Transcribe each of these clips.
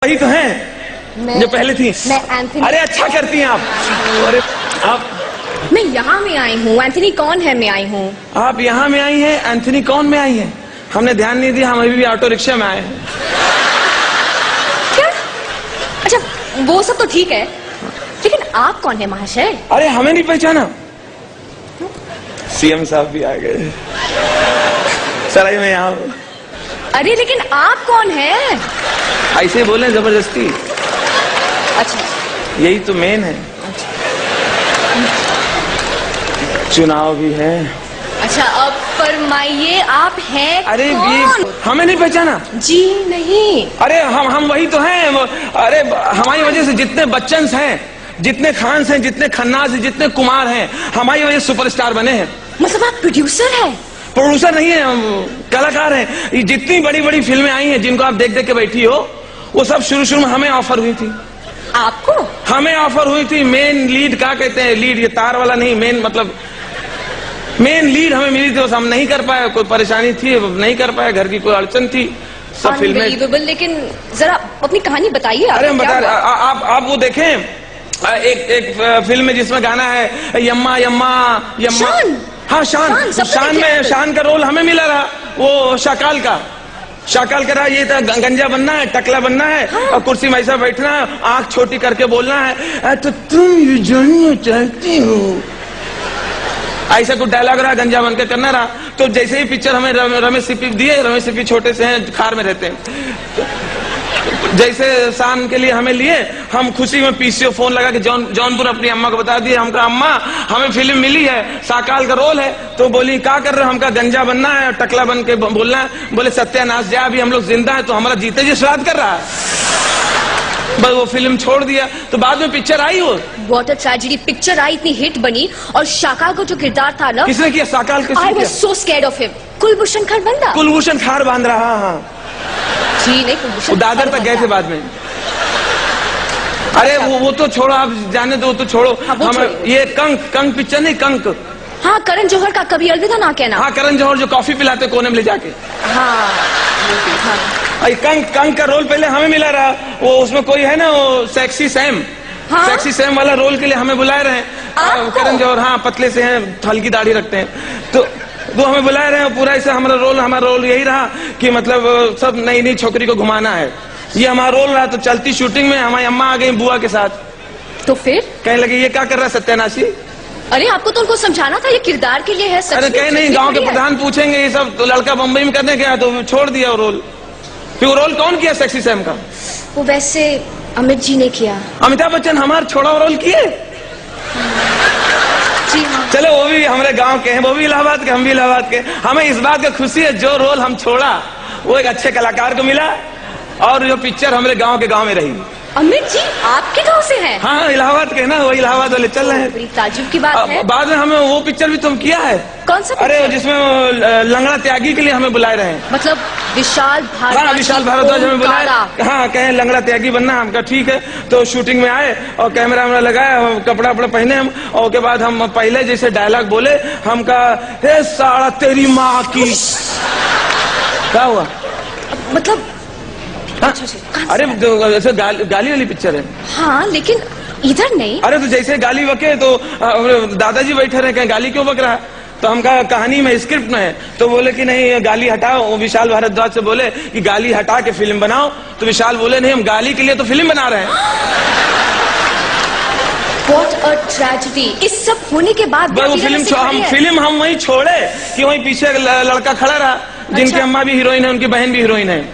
वही तो हैं जो पहले थी। मैं एंथनी। अरे अच्छा करती हैं आप। अरे आप, मैं यहाँ में आई हूँ। एंथनी कौन है में आई हूँ। आप यहाँ में आई हैं, एंथनी कौन में आई हैं? हमने ध्यान नहीं दिया, हम अभी भी ऑटो रिक्शा में आए हैं। क्या? अच्छा वो सब तो ठीक है, लेकिन आप कौन है महाशय? अरे हमें नहीं पहचाना? सीएम साहब भी आ गए। सराय में यहाँ। अरे लेकिन आप कौन है? ऐसे बोले जबरदस्ती। अच्छा यही तो मेन है। चुनाव भी है। अच्छा अब फरमाइए आप हैं अरे कौन? ये हमें नहीं पहचाना? जी नहीं। अरे हम वही तो हैं। अरे हमारी वजह से जितने बच्चन हैं, जितने खान हैं, जितने खन्नास हैं, जितने कुमार हैं, हमारी वजह से सुपरस्टार बने हैं। मतलब आप प्रोड्यूसर हैं? प्रोड्यूसर नहीं है, हम कलाकार हैं। ये जितनी बड़ी बड़ी फिल्में आई हैं जिनको आप देख देख के बैठी हो, वो सब शुरू में हमें ऑफर हुई थी। आपको? हमें ऑफर हुई थी। मेन लीड क्या कहते हैं, लीड ये तार वाला नहीं, मेन मतलब मेन लीड हमें मिली थी। हम नहीं कर पाए, कोई परेशानी थी, नहीं कर पाए, घर की कोई अड़चन थी, सब फिल्में। लेकिन जरा अपनी कहानी बताइए। अरे हम बता, आप वो देखें एक फिल्म में जिसमें गाना है यम्मा यम्मा यम्मा। हाँ शान का रोल हमें मिला रहा, वो शाकाल का रहा। ये था गंजा बनना है, टकला बनना है। हाँ। और कुर्सी में ऐसा बैठना है, आंख छोटी करके बोलना है, तो तुम ये जानना चाहती हो, ऐसा कुछ डायलॉग रहा, गंजा बन के करना रहा। तो जैसे ही पिक्चर हमें रमेश सिप्पी दिए, रमेश सिप्पी छोटे से हैं, खार में रहते हैं, जैसे शान के लिए हमें लिए, हम खुशी में पीसीओ फोन लगा के जौनपुर अपनी अम्मा को बता दिए, हमका अम्मा हमें फिल्म मिली है, साकाल का रोल है। तो बोली क्या कर रहे हो? हमका गंजा बनना है, टकला बन के बोलना है। बोले सत्यानाश जा, अभी हम लोग जिंदा है, तो हमारा जीते जी श्राद्ध कर रहा है। बस वो फिल्म छोड़ दिया। तो बाद में पिक्चर आई वो What a tragedy। पिक्चर आई, इतनी हिट बनी, और शाकाल को जो किरदार था ना, किसने किया? साकाल किसने I किया? was so scared of him। Kulbhushan खारबंदा। Kulbhushan खार बांध रहा। हाँ जी नहीं, कुलभूषण दादर तक गए थे बाद में। अरे वो तो छोड़ो, आप जाने दो, तो छोड़ो। हम ये कंक पिक्चर नहीं, कंक। हाँ करण जौहर का कभी अलविदा ना कहना। हाँ करण जौहर जो कॉफी पिलाते कोने में ले जाके। हाँ कंक का रोल पहले हमें मिला रहा। वो उसमें कोई है ना, वो सेक्सी सैम। हाँ? सेक्सी सैम वाला रोल के लिए हमें बुलाए रहे हैं करण जौहर। हाँ पतले से हैं, हल्की दाढ़ी रखते हैं, तो वो हमें बुलाए रहे हैं। पूरा ऐसा हमारा रोल यही रहा कि मतलब सब नई नई छोकरी को घुमाना है, ये हमारा रोल रहा। तो चलती शूटिंग में हमारी अम्मा आ गई बुआ के साथ। तो फिर कहने लगे ये क्या कर रहा है सत्यानाशी? अरे आपको तो उनको समझाना था, ये किरदार के लिए है। अरे कहीं नहीं, गांव के प्रधान पूछेंगे ये सब, तो लड़का बम्बई में करने गया, तो छोड़ दिया वो रोल। फिर वो रोल कौन किया सेक्सी सैम का? वो वैसे अमित जी ने किया। अमिताभ बच्चन हमारा छोड़ा रोल किए। जी हाँ। चलो वो भी हमारे गांव के हैं, वो भी इलाहाबाद के, हम भी इलाहाबाद के। हमें इस बात की खुशी है जो रोल हम छोड़ा वो एक अच्छे कलाकार को मिला, और जो पिक्चर हमारे गांव में रही। अमित जी आपके गांव से हैं? हाँ इलाहाबाद के ना, वो इलाहाबाद वाले चल रहे हैं। बड़ी ताज्जुब की बात है। बाद में हमें वो पिक्चर भी तुम किया है। कौन सा? अरे जिसमें लंगड़ा त्यागी के लिए हमें बुलाए रहे हैं। मतलब विशाल भारद्वाज? हाँ विशाल भारद्वाज हमें बुलाया। हाँ कहें लंगड़ा त्यागी बनना, हमका ठीक है। तो शूटिंग में आए और कैमरा वैमरा लगाया, कपड़ा वपड़ा पहने हम, और के बाद हम पहले जैसे डायलॉग बोले, हमका हे साला तेरी माँ की। क्या हुआ? मतलब अरे ऐसे गाली वाली पिक्चर है। हाँ लेकिन इधर नहीं। अरे तो जैसे गाली बके, तो दादाजी बैठे रहे, कहें गाली क्यों बक रहा? तो हमका कहानी में स्क्रिप्ट में है, तो बोले कि नहीं गाली हटाओ। विशाल भारद्वाज से बोले कि गाली हटा के फिल्म बनाओ, तो विशाल बोले नहीं हम गाली के लिए तो फिल्म बना रहे हैं। What a tragedy। इस सब होने के बाद वो फिल्म हम वहीं छोड़े कि वहीं पीछे लड़का खड़ा रहा, जिनकी अम्मा भी हीरोइन है, उनकी बहन भी हीरोइन है।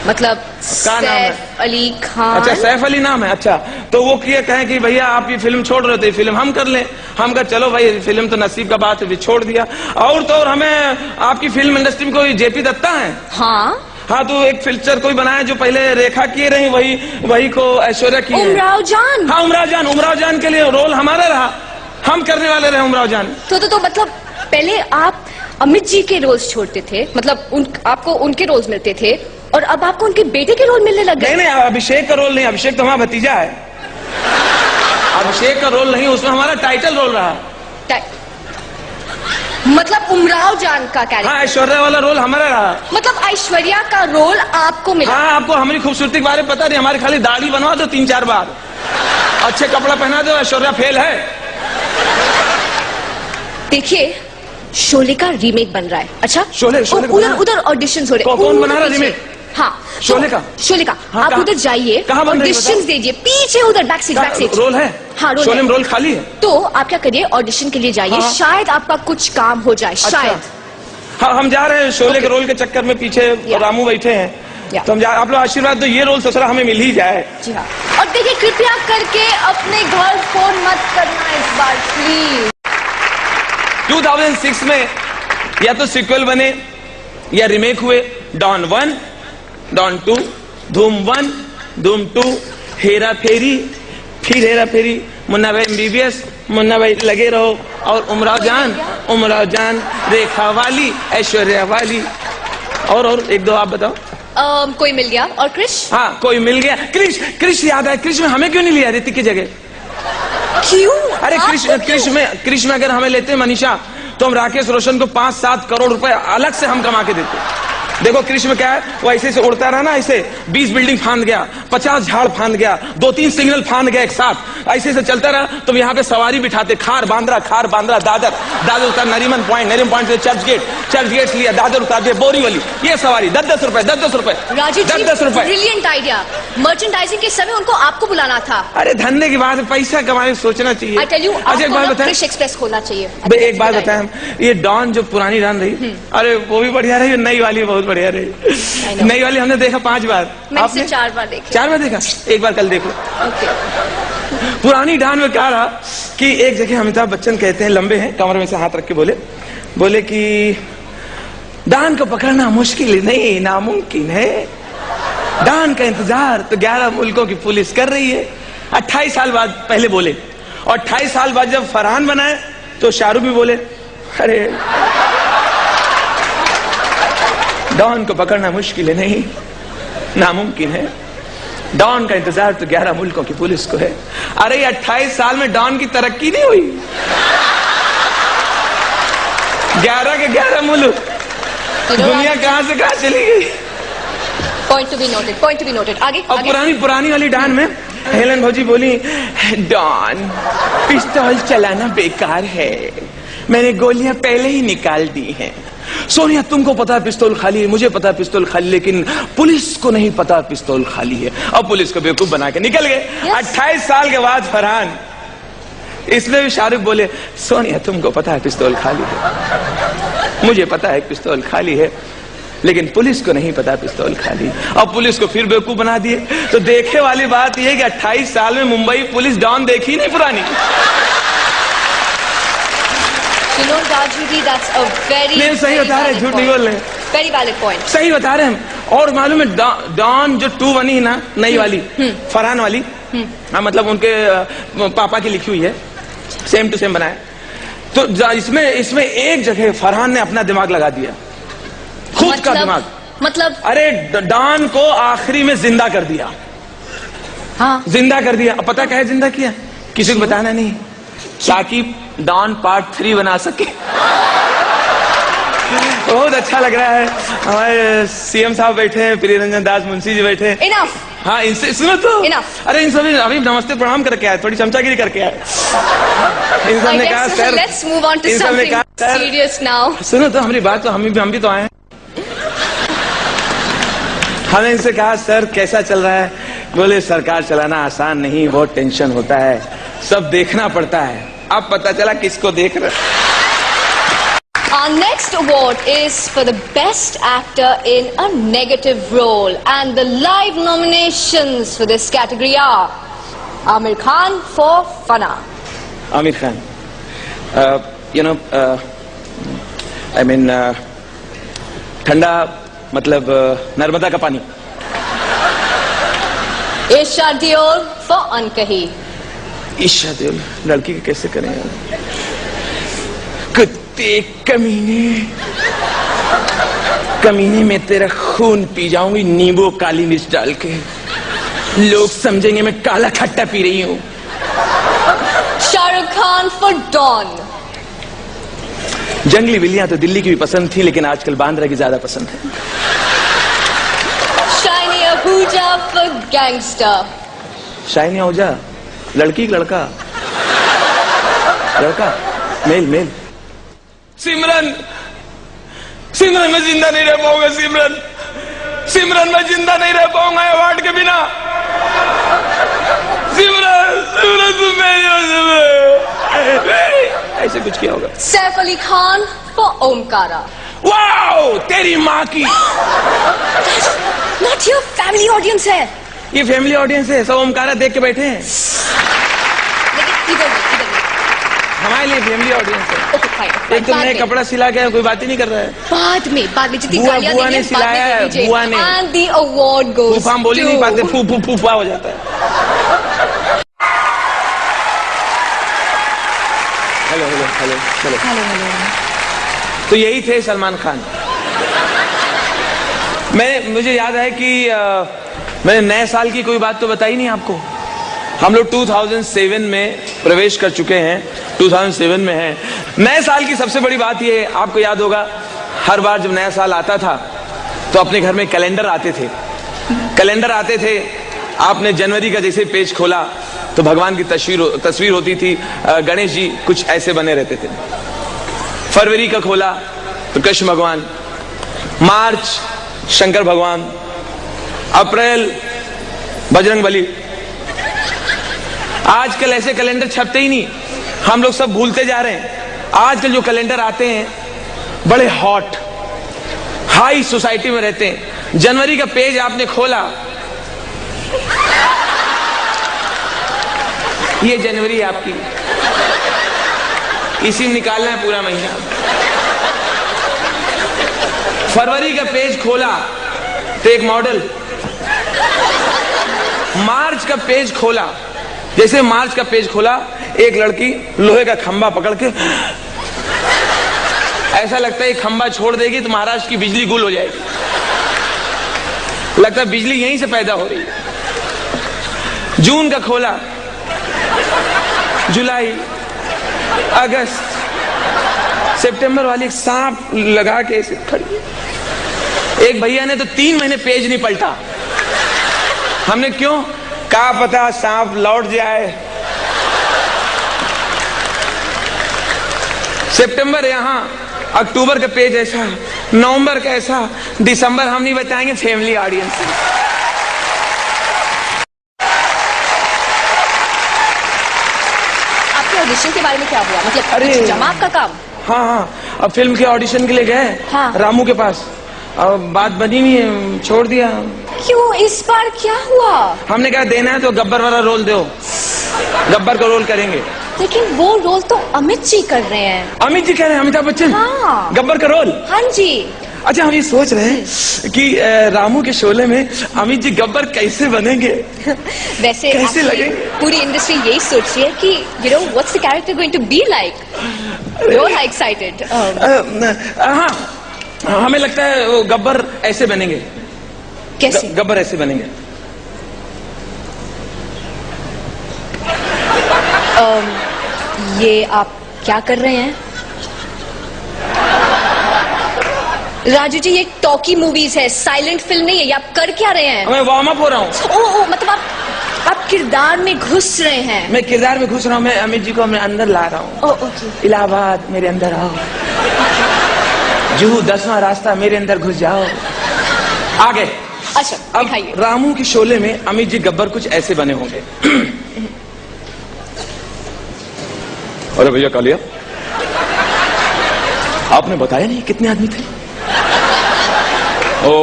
मतलब क्या नाम है? सैफ अली खान। अच्छा सैफ अली नाम है। अच्छा तो वो किए कहें कि भैया आप ये फिल्म छोड़ रहे थे, फिल्म हम कर लें। हम कहा चलो भाई फिल्म तो नसीब का बात है, भी छोड़ दिया। और तो और हमें आपकी फिल्म इंडस्ट्री में कोई जेपी दत्ता है। हाँ तो एक पिक्चर कोई बनाया जो पहले रेखा किए रही, वही को ऐश्वर्या की। उमराव जान। हाँ उमराव जान के लिए रोल हमारा रहा, हम करने वाले रहे उमराव जान। तो मतलब पहले आप अमित जी के रोल्स छोड़ते थे, मतलब आपको उनके रोल्स मिलते थे, और अब आपको उनके बेटे के रोल मिलने लग गए? नहीं अभिषेक का रोल नहीं, अभिषेक तो हमारा भतीजा है। अभिषेक का रोल नहीं, उसमें हमारा टाइटल रोल रहा। मतलब उमराव जान का कैरेक्टर? हाँ, ऐश्वर्या वाला रोल हमारा रहा। मतलब ऐश्वर्या का रोल आपको मिला? हाँ, आपको हमारी खूबसूरती के बारे में पता नहीं, हमारी खाली दाढ़ी बनवा दो 3-4 बार, अच्छे कपड़ा पहना दो, ऐश्वर्या फेल है। देखिए, शोले का रीमेक बन रहा है। अच्छा, शोले उधर ऑडिशंस हो रहे हैं। कौन बना रहा रीमेक? हाँ, शोले का? शोले का। हाँ, आप उधर जाइए, ऑडिशंस दीजिए, पीछे उधर बैक स्टेज। रोल है? हाँ, रोल शोले में रोल खाली है। तो आप क्या करिए, ऑडिशन के लिए जाइए, हाँ। शायद आपका कुछ काम हो जाए। अच्छा। शायद। हाँ, हम जा रहे हैं शोले के रोल के चक्कर में, पीछे रामू बैठे हैं, तो हम आप लोग आशीर्वाद दो, ये रोल ससुरा हमें मिल ही जाए। जी हाँ। और देखिए, कृपया करके अपने घर फोन मत करना इस बार प्लीज। 2006 में या तो सिक्वल बने या रिमेक हुए। डॉन 1, डॉन 2, धूम 1, धूम 2, हेरा फेरी, फिर हेरा फेरी, मुन्ना भाई MBBS, मुन्ना भाई लगे रहो, और उमराव जान, रेखा वाली, ऐश्वर्या वाली, और एक दो आप बताओ। कोई मिल गया। और क्रिश? हाँ, कोई मिल गया। क्रिश याद है, क्रिश में हमें क्यों नहीं लिया ऋतिक की जगह? क्यों? अरे क्रिश में अगर हमें लेते मनीषा, तो हम राकेश रोशन को 5-7 करोड़ रुपए अलग से हम कमा के देते। देखो क्रिश में क्या है, वो ऐसे से उड़ता रहा ना, ऐसे 20 बिल्डिंग फांद गया, 50 झाड़ फांद गया, 2-3 सिग्नल फांद गया एक साथ, ऐसे से चलता रहा। तो यहाँ पे सवारी बिठाते, खार बांद्रा, दादर उतार, नरीमन पॉइंट से चर्च गेट लिया, दादर उतार दिया, बोरीवली, ये सवारी 10-10 रुपए, 10-10 रुपए, राजू जी, 10-10 रुपए। Brilliant idea. मर्चेंडाइजिंग के समय उनको आपको बुलाना था। अरे धंधे की बात है, पैसा कमाने सोचना चाहिए। आई टेल यू, एक बात बताएं, क्रिश एक्सप्रेस खोलना चाहिए। एक बात बताएं, ये डॉन जो पुरानी डॉन रही, अरे वो भी बढ़िया रही, नई वाली बहुत बढ़िया रही। नई वाली हमने देखा 5 बार, आपने 4 बार देखा। 4 बार देखा, एक बार कल देख लो। पुरानी डॉन में क्या रहा कि एक जगह अमिताभ बच्चन कहते हैं, लंबे हैं, कमर में से हाथ रख के बोले कि डॉन को पकड़ना मुश्किल नहीं, नामुमकिन है। डॉन का इंतजार तो 11 मुल्कों की पुलिस कर रही है। 28 साल बाद पहले बोले, और 28 साल बाद जब फरहान बनाए तो शाहरुख भी बोले, अरे डॉन को पकड़ना मुश्किल है नहीं, नामुमकिन है। डॉन का इंतजार तो 11 मुल्कों की पुलिस को है। अरे 28 साल में डॉन की तरक्की नहीं हुई, 11 के 11 मुल्क, दुनिया कहां से कहां चली गई। Point to be noted. आगे। और पुरानी वाली डॉन में हेलन भौजी बोली, डॉन पिस्तौल चलाना बेकार है, मैंने गोलियां पहले ही निकाल दी हैं। सोनिया, तुमको पता है पिस्तौल खाली है, मुझे पता है पिस्तौल खाली, लेकिन पुलिस को नहीं पता पिस्तौल खाली है। अब पुलिस को बेवकूफ बना के निकल गए। 28 साल के बाद फरहान, इसमें भी शाहरुख बोले, सोनिया तुमको पता है पिस्तौल खाली है, मुझे पता है पिस्तौल खाली है, लेकिन पुलिस को नहीं पता पिस्तौल खाली। अब पुलिस को फिर बेवकूफ बना दिए। तो देखे वाली बात यह कि 28 साल में मुंबई पुलिस डॉन देखी नहीं पुरानी। You know, Raju ji, that's a very, नहीं, सही बता रहे, झूठ नहीं बोल रहे, वेरी वैलिड पॉइंट। सही बता रहे हम। और मालूम है डॉन जो 2 बनी ना, नई वाली, फरहान वाली, हाँ, मतलब उनके पापा की लिखी हुई है, सेम टू सेम बनाया। तो इसमें एक जगह फरहान ने अपना दिमाग लगा दिया, खुद का दिमाग। मतलब अरे डॉन को आखिरी में जिंदा कर दिया। हाँ, जिंदा कर दिया। अब पता क्या है जिंदा किया, किसी को बताना नहीं, ताकि डॉन पार्ट 3 बना सके। बहुत अच्छा लग रहा है। हमारे CM साहब बैठे हैं, प्रिय रंजन दास मुंशी जी बैठे हैं। इनफ। हाँ, इनसे सुनो तो। Enough. अरे इन सभी अभी नमस्ते प्रणाम करके आए, थोड़ी चमचागिरी करके आए। इन सब ने कहा sir, let's move on to something serious now. सुनो तो हमारी बात, तो हम भी तो आए हैं। हमने इनसे कहा सर कैसा चल रहा है? बोले सरकार चलाना आसान नहीं, बहुत टेंशन होता है, सब देखना पड़ता है। अब पता चला किसको देख रहे। Our next award is for the best actor in a negative role, and the live nominations for this category are Amir Khan for Fana. Amir Khan, I mean, ठंडा मतलब नर्मदा का पानी। Isha Deol for Ankahi. Esha Deol, लड़की के कैसे करें यार, कुत्ते कमीने में तेरा खून पी जाऊंगी नींबू काली मिर्च डाल के, लोग समझेंगे मैं काला खट्टा पी रही हूँ। Shah Rukh Khan for Dawn. जंगली बिल्लियां तो दिल्ली की भी पसंद थी, लेकिन आजकल बांद्रा की ज्यादा पसंद है। Shiny Ahuja for gangster. Shiny Ahuja, लड़की की लड़का? लड़का, मेल मेल। सिमरन, सिमरन मैं जिंदा नहीं रह पाऊंगा। सिमरन, सिमरन मैं जिंदा नहीं रह पाऊंगा अवार्ड के बिना। सिमरन, सिमरन तुम मेरी हो। सिमरन, ऐसे कुछ किया होगा। Saif Ali Khan for Omkara. Wow, तेरी माँ की। Not your family audience है। ये फैमिली ऑडियंस है, सब ओमकारा देख के बैठे हैं। लेकिन इधर नहीं। हमारे लिए फैमिली ऑडियंस है। Okay, fine. एक तो मैं कपड़ा सिला के कोई बात ही नहीं कर रहा है। बाद में जितनी बुआ गालियां ने देंगे, सिलाया है, बाद में दीजिए। बुआ ने। And the award goes फूफा हम बोल ही नहीं to- पाते, फूफा हो जाता है। हेलो चलो। तो यही थे सलमान खान। मुझे याद है कि मैंने नए साल की कोई बात तो बताई नहीं आपको। हम लोग 2007 में प्रवेश कर चुके हैं, 2007 में हैं। नए साल की सबसे बड़ी बात ये, आपको याद होगा, हर बार जब नया साल आता था तो अपने घर में कैलेंडर आते थे। आपने जनवरी का जैसे पेज खोला तो भगवान की तस्वीर होती थी। गणेश जी कुछ ऐसे बने रहते थे। फरवरी का खोला तो कृष्ण भगवान, मार्च शंकर भगवान, अप्रैल बजरंगबली। आजकल ऐसे कैलेंडर छपते ही नहीं, हम लोग सब भूलते जा रहे हैं। आजकल जो कैलेंडर आते हैं बड़े हॉट हाई सोसाइटी में रहते हैं। जनवरी का पेज आपने खोला, ये जनवरी आपकी, इसी में निकालना है पूरा महीना। फरवरी का पेज खोला तो एक मॉडल। मार्च का पेज खोला, जैसे मार्च का पेज खोला, एक लड़की लोहे का खंबा पकड़ के, ऐसा लगता है खंबा छोड़ देगी तो महाराष्ट्र की बिजली गुल हो जाएगी। लगता है बिजली यहीं से पैदा हो रही है। जून का खोला, जुलाई, अगस्त, सितंबर वाली सांप लगा के ऐसे खड़ी। एक भैया ने तो 3 महीने पेज नहीं पलटा। हमने क्यों कहा, पता सांप लौट जाए। सितंबर यहां, अक्टूबर का पेज ऐसा, नवंबर का ऐसा, दिसंबर हम नहीं बताएंगे, फैमिली ऑडियंस। आपके ऑडिशन के बारे में क्या हुआ? मतलब अरे कुछ जमा आपका काम? हाँ, अब फिल्म के ऑडिशन के लिए गए। हाँ। रामू के पास, अब बात बनी नहीं है, छोड़ दिया। क्यों, इस बार क्या हुआ? हमने कहा देना है तो गब्बर वाला रोल दो, गब्बर का रोल करेंगे। लेकिन वो रोल तो अमित जी कर रहे हैं। अमित जी कह रहे हैं, अमिताभ बच्चन? हाँ। गब्बर का रोल? हाँ जी। अच्छा, हम ये सोच रहे हैं कि रामू के शोले में अमित जी गब्बर कैसे बनेंगे। वैसे कैसे लगेंगे? पूरी इंडस्ट्री यही सोच रही है कि you know what's the character going to be like. You are excited? हाँ, हमें लगता है वो गब्बर ऐसे बनेंगे। कैसे? गब्बर ऐसे बनेंगे। ये आप क्या कर रहे हैं? राजू जी, ये टॉकी मूवीज है, साइलेंट फिल्म नहीं है। ये आप कर क्या रहे हैं? मैं वार्म अप हो रहा हूँ। ओह, मतलब आप किरदार में घुस रहे हैं। मैं किरदार में घुस रहा हूँ। मैं अमित जी को अपने अंदर ला रहा हूँ। ओह, ओके। इलाहाबाद मेरे अंदर आओ, जुहू 10वां रास्ता मेरे अंदर घुस जाओ। आगे अच्छा, अब दिखाइए। रामू के शोले में अमित जी गब्बर कुछ ऐसे बने होंगे। अरे भैया कालिया, आपने बताया नहीं कितने आदमी थे? ओ,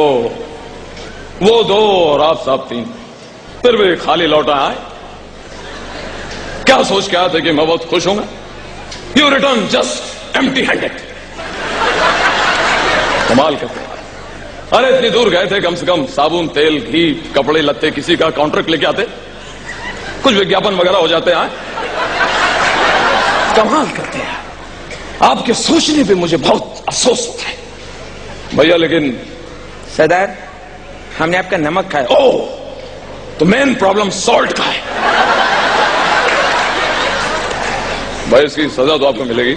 वो 2 और आप साहब 3, फिर भी खाली लौटा आए। क्या सोच के आए थे कि मैं बहुत खुश होऊंगा? You return just empty handed. कमाल करते हैं। अरे इतनी दूर गए थे, कम से कम साबुन, तेल, घी, कपड़े लत्ते, किसी का कॉन्ट्रैक्ट लेके आते, कुछ विज्ञापन वगैरह हो जाते हैं। कमाल करते हैं। आपके सोचने पे मुझे बहुत अफसोस होता है भैया। लेकिन सरदार, हमने आपका नमक खाया। ओह, तो मेन प्रॉब्लम सॉल्ट का है भाई। इसकी सजा तो आपको मिलेगी।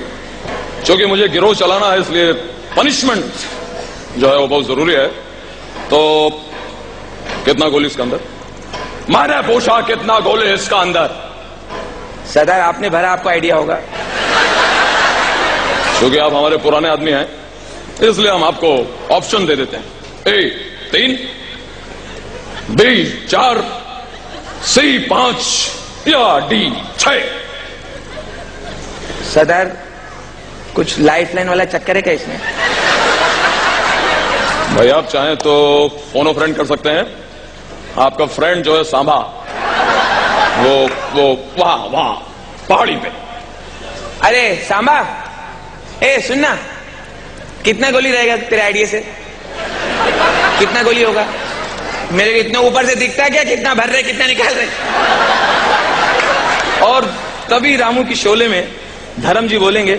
क्योंकि मुझे गिरोह चलाना है, इसलिए पनिशमेंट जो है वो बहुत जरूरी है। तो कितना गोली इसका अंदर? मैंने पूछा कितना गोले इसका अंदर? सरदार आपने भरा, आपको आइडिया होगा। क्योंकि आप हमारे पुराने आदमी हैं, इसलिए हम आपको ऑप्शन दे देते हैं। ए 3, बी 4, सी 5 या डी 6। सरदार कुछ लाइफलाइन वाला चक्कर है क्या इसमें? भाई आप चाहें तो फोनो फ्रेंड कर सकते हैं। आपका फ्रेंड जो है सांबा, वो वहां पहाड़ी पे। अरे सांबा, ए सुनना, कितना गोली रहेगा तेरे आइडिया से? कितना गोली होगा? मेरे को इतना ऊपर से दिखता है क्या? कितना भर रहे, कितना निकाल रहे? और तभी रामू की शोले में धर्म जी बोलेंगे,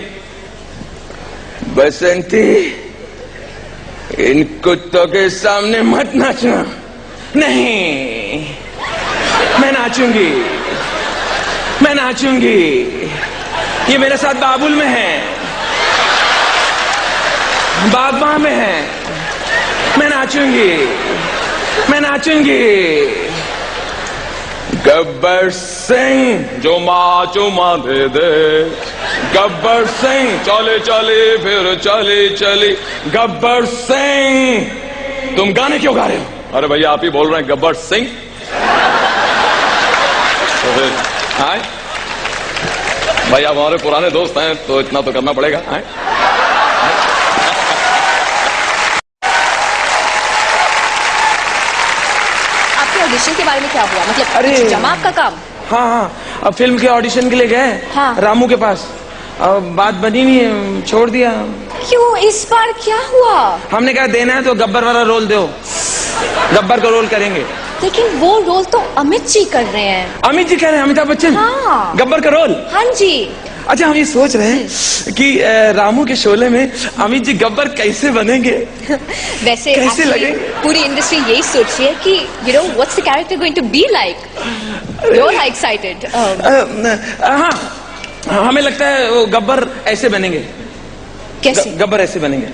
बसंती इन कुत्तों के सामने मत नाचना। नहीं, मैं नाचूंगी, मैं नाचूंगी। ये मेरे साथ बाबुल में है, बागबां में है। मैं नाचूंगी, मैं नाचूंगी। गब्बर सिंह जो चुमा दे दे, गब्बर सिंह चले चले फिर चले चले। गब्बर सिंह, तुम गाने क्यों गा रहे हो? अरे भैया आप ही बोल रहे हैं गब्बर सिंह। तो फिर हाय भाई, आप हमारे पुराने दोस्त हैं तो इतना तो करना पड़ेगा। हाय ऑडिशन के बारे में क्या हुआ? मतलब अरे जमा आपका काम? हाँ, अब फिल्म के ऑडिशन के लिए गए। हाँ। रामू के पास, अब बात बनी नहीं है, छोड़ दिया। क्यों, इस बार क्या हुआ? हमने कहा देना है तो गब्बर वाला रोल दो, गब्बर का रोल करेंगे। लेकिन वो रोल तो अमित जी कर रहे हैं। अमित जी कह रहे हैं? अमिताभ बच्चन? हाँ। गब्बर का रोल? हाँ जी। अच्छा, हम ये सोच रहे हैं कि रामू के शोले में अमित जी गब्बर कैसे बनेंगे? वैसे कैसे लगेंगे? पूरी इंडस्ट्री यही सोच रही है कि you know what's the character going to be like. You are excited? हाँ, हमें लगता है वो गब्बर ऐसे बनेंगे। कैसे? गब्बर ऐसे बनेंगे।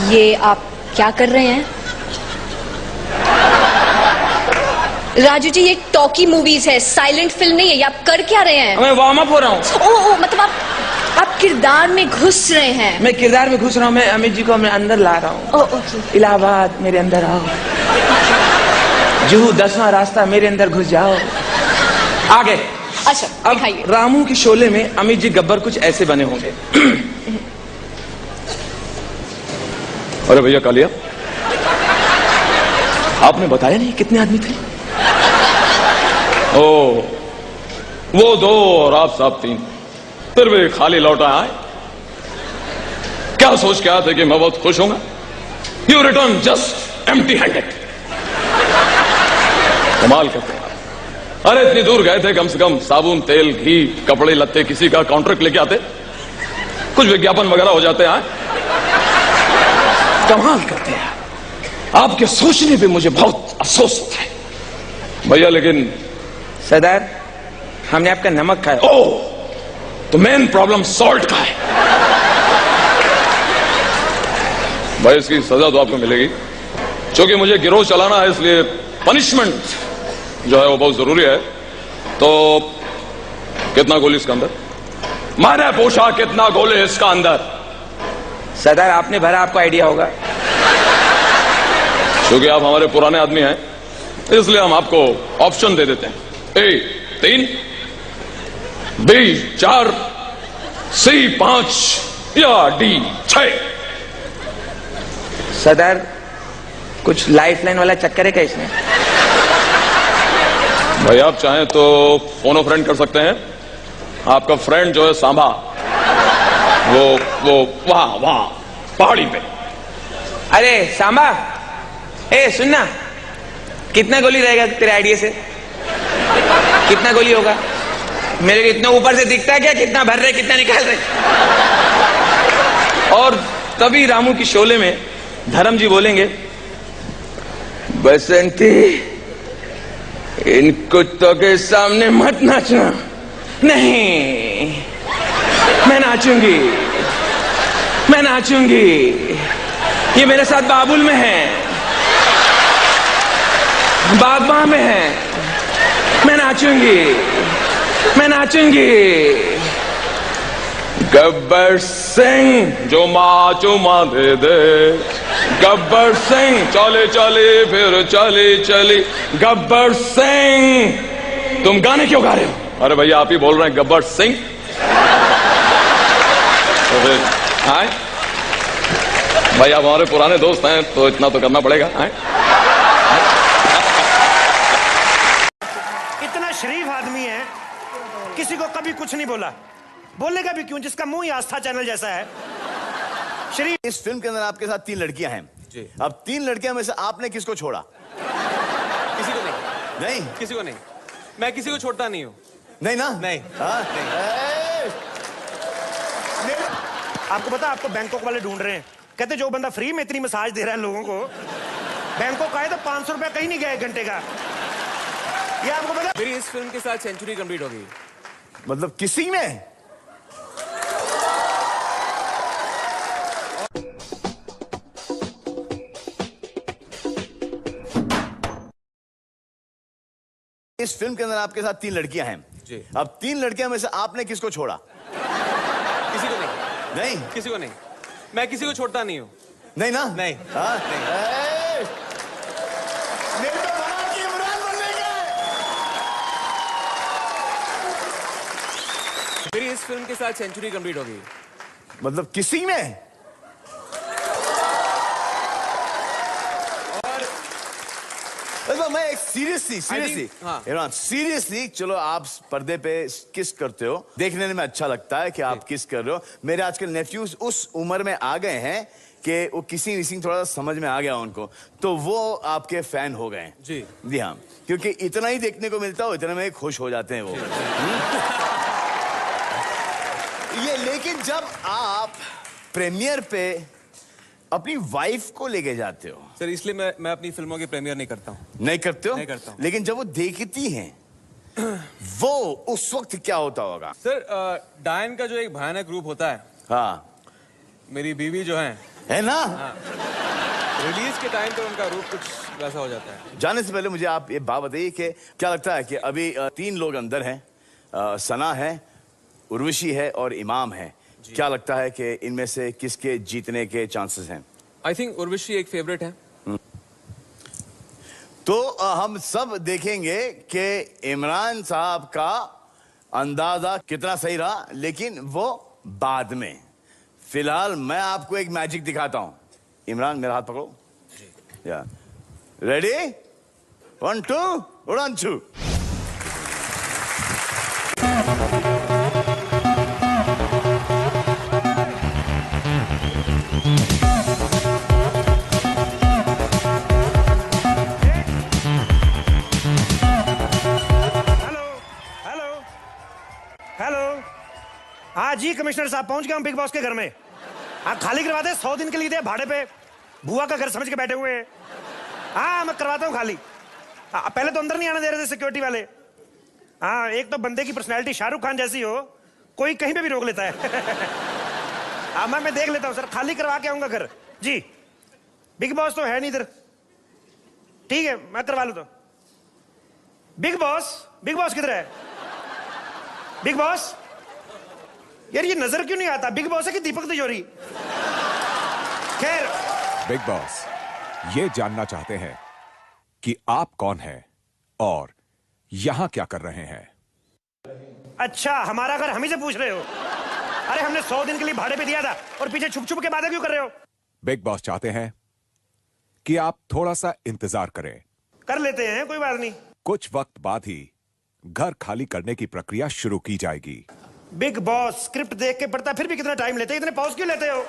ये आप क्या कर रहे हैं? राजू जी, ये टॉकी मूवीज है, साइलेंट फिल्म नहीं है। ये आप कर क्या रहे हैं? मैं वार्म अप हो रहा हूँ। ओह, मतलब आप किरदार में घुस रहे हैं। मैं किरदार में घुस रहा हूँ। मैं अमित जी को अपने अंदर ला रहा हूँ। ओके। इलाहाबाद मेरे अंदर आओ, जुहू 10वां रास्ता मेरे अंदर घुस जाओ। आगे। अच्छा, अब दिखाइए। रामू के शोले में अमित जी गब्बर कुछ ऐसे बने होंगे। अरे भैया कालिया, आपने बताया नहीं कितने आदमी थे? ओ, वो 2 और आप साहब 3, फिर भी खाली लौटा आए। क्या सोच के आए थे कि मैं बहुत खुश होऊंगा? You return just empty handed. कमाल करते हैं। अरे इतनी दूर गए थे, कम से कम साबुन, तेल, घी, कपड़े लत्ते किसी का कॉन्ट्रैक्ट लेके आते, कुछ विज्ञापन वगैरह हो जाते हैं। कमाल करते हैं। आपके सोचने पे मुझे बहुत अफसोस होता है भैया। लेकिन सरदार, हमने आपका नमक खाया। ओह, तो मेन प्रॉब्लम सॉल्ट का है भाई। इसकी सजा तो आपको मिलेगी, क्योंकि मुझे गिरोह चलाना है, इसलिए पनिशमेंट जो है वो बहुत जरूरी है। तो कितना गोली इसका अंदर? मैंने पूछा कितना गोले इसका अंदर? सरदार आपने भरा, आपको आइडिया होगा। क्योंकि आप हमारे पुराने आदमी हैं, इसलिए हम आपको ऑप्शन दे देते हैं। ए 3, बी 4, सी 5 या डी 6। सरदार कुछ लाइफलाइन वाला चक्कर है क्या इसमें? भाई आप चाहें तो फोनो फ्रेंड कर सकते हैं। आपका फ्रेंड जो है सांबा, वो वहां पहाड़ी पे। अरे सांबा, ए सुनना, कितना गोली रहेगा तेरे आइडिया से? कितना गोली होगा? मेरे को इतना ऊपर से दिखता है क्या? कितना भर रहे, कितना निकाल रहे? और तभी रामू की शोले में धर्म जी बोलेंगे, बसंती इन कुत्तों के सामने मत नाचना। नहीं, मैं नाचूंगी, मैं नाचूंगी। ये मेरे साथ बाबुल में है, बागबा में है। मैं नाचूंगी, मैं नाचूंगी। गब्बर सिंह जो माँ चुमा दे दे, गब्बर सिंह चले चले फिर चली चली। गब्बर सिंह, तुम गाने क्यों गा रहे हो? अरे भैया आप ही बोल रहे हैं गब्बर सिंह, तो फिर आए भाई, आप हमारे पुराने दोस्त हैं तो इतना तो करना पड़ेगा। आए इतना शरीफ आदमी है, किसी को कभी कुछ नहीं बोला, बोलेगा भी क्यों जिसका मुंह ही आस्था चैनल जैसा है। शरीफ। इस फिल्म के अंदर आपके साथ 3 लड़कियां हैं जी। अब 3 लड़कियां में से आपने किसको छोड़ा? किसी को नहीं। नहीं, किसी को नहीं। मैं किसी को छोड़ता नहीं हूँ। नहीं ना? नहीं। हाँ? आपको पता, आपको बैंकॉक वाले ढूंढ रहे हैं, कहते जो बंदा फ्री में इतनी मसाज दे रहा है लोगों को, बैंकॉक आए तो 500 रुपया कहीं नहीं गया 1 घंटे का। ये आपको पता? मेरी इस फिल्म के साथ सेंचुरी कंप्लीट हो गई। मतलब किसी में? इस फिल्म के अंदर आपके साथ 3 लड़कियां हैं जी। अब 3 लड़कियां में से आपने किसको छोड़ा? किसी को नहीं। नहीं, किसी को नहीं। मैं किसी को छोड़ता नहीं हूँ। नहीं ना? नहीं। हाँ? मेरे तो भगवान की इमरान बनेंगे। मेरी इस फिल्म के साथ सेंचुरी कंप्लीट हो गई। मतलब किसी में? और मैं एक सीरियसली हाँ। इमरान, सीरियसली, चलो आप पर्दे पे किस करते हो, देखने में अच्छा लगता है कि आप किस कर रहे हो। मेरे आजकल नेफ्यूज उस उम्र में आ गए हैं कि वो किसी विसिंग थोड़ा सा समझ में आ गया उनको, तो वो आपके फैन हो गए जी। जी हाँ, क्योंकि इतना ही देखने को मिलता हो, इतने में खुश हो जाते हैं वो। ये लेकिन जब आप प्रीमियर पे अपनी वाइफ को लेके जाते हो, सर इसलिए मैं अपनी फिल्मों की प्रीमियर नहीं करता हूँ। नहीं करते हो? नहीं करता हूँ। लेकिन जब वो देखती हैं वो उस वक्त क्या होता होगा? सर डायन का जो एक भयानक रूप होता है, हाँ, मेरी बीवी जो है ना? रिलीज के टाइम पे उनका रूप कुछ वैसा हो जाता है। जाने से पहले मुझे आप ये बात बताइए कि क्या लगता है कि अभी 3 लोग अंदर हैं, सना है, उर्वशी है और इमाम है। क्या लगता है कि इनमें से किसके जीतने के चांसेस हैं? आई थिंक उर्वशी एक फेवरेट है। तो हम सब देखेंगे कि इमरान साहब का अंदाजा कितना सही रहा, लेकिन वो बाद में। फिलहाल मैं आपको एक मैजिक दिखाता हूं। इमरान मेरा हाथ पकड़ो। या रेडी? 1 2 1 2। हेलो। हाँ जी कमिश्नर साहब, पहुंच गया हूं बिग बॉस के घर में। आप खाली करवा दे, 100 दिन के लिए दे भाड़े पे, बुआ का घर समझ के बैठे हुए हैं। हाँ मैं करवाता हूँ खाली। पहले तो अंदर नहीं आने दे रहे थे सिक्योरिटी वाले। हाँ, एक तो बंदे की पर्सनैलिटी शाहरुख खान जैसी हो, कोई कहीं पे भी रोक लेता है। हाँ मैं देख लेता हूँ सर, खाली करवा के आऊंगा घर जी। बिग बॉस तो है नहीं इधर, ठीक है मैं करवा लूँ तो। बिग बॉस किधर है? बिग बॉस यार, ये नजर क्यों नहीं आता? बिग बॉस है कि दीपक तिजोरी? खैर, बिग बॉस ये जानना चाहते हैं कि आप कौन हैं और यहां क्या कर रहे हैं। अच्छा हमारा घर हम ही से पूछ रहे हो? अरे हमने 100 दिन के लिए भाड़े पे दिया था और पीछे छुप छुप के बातें क्यों कर रहे हो? बिग बॉस चाहते हैं कि आप थोड़ा सा इंतजार करें। कर लेते हैं, कोई बात नहीं। कुछ वक्त बाद ही घर खाली करने की प्रक्रिया शुरू की जाएगी। बिग बॉस स्क्रिप्ट देख के पढ़ता फिर भी कितना टाइम लेते, इतने पॉज क्यों लेते हो?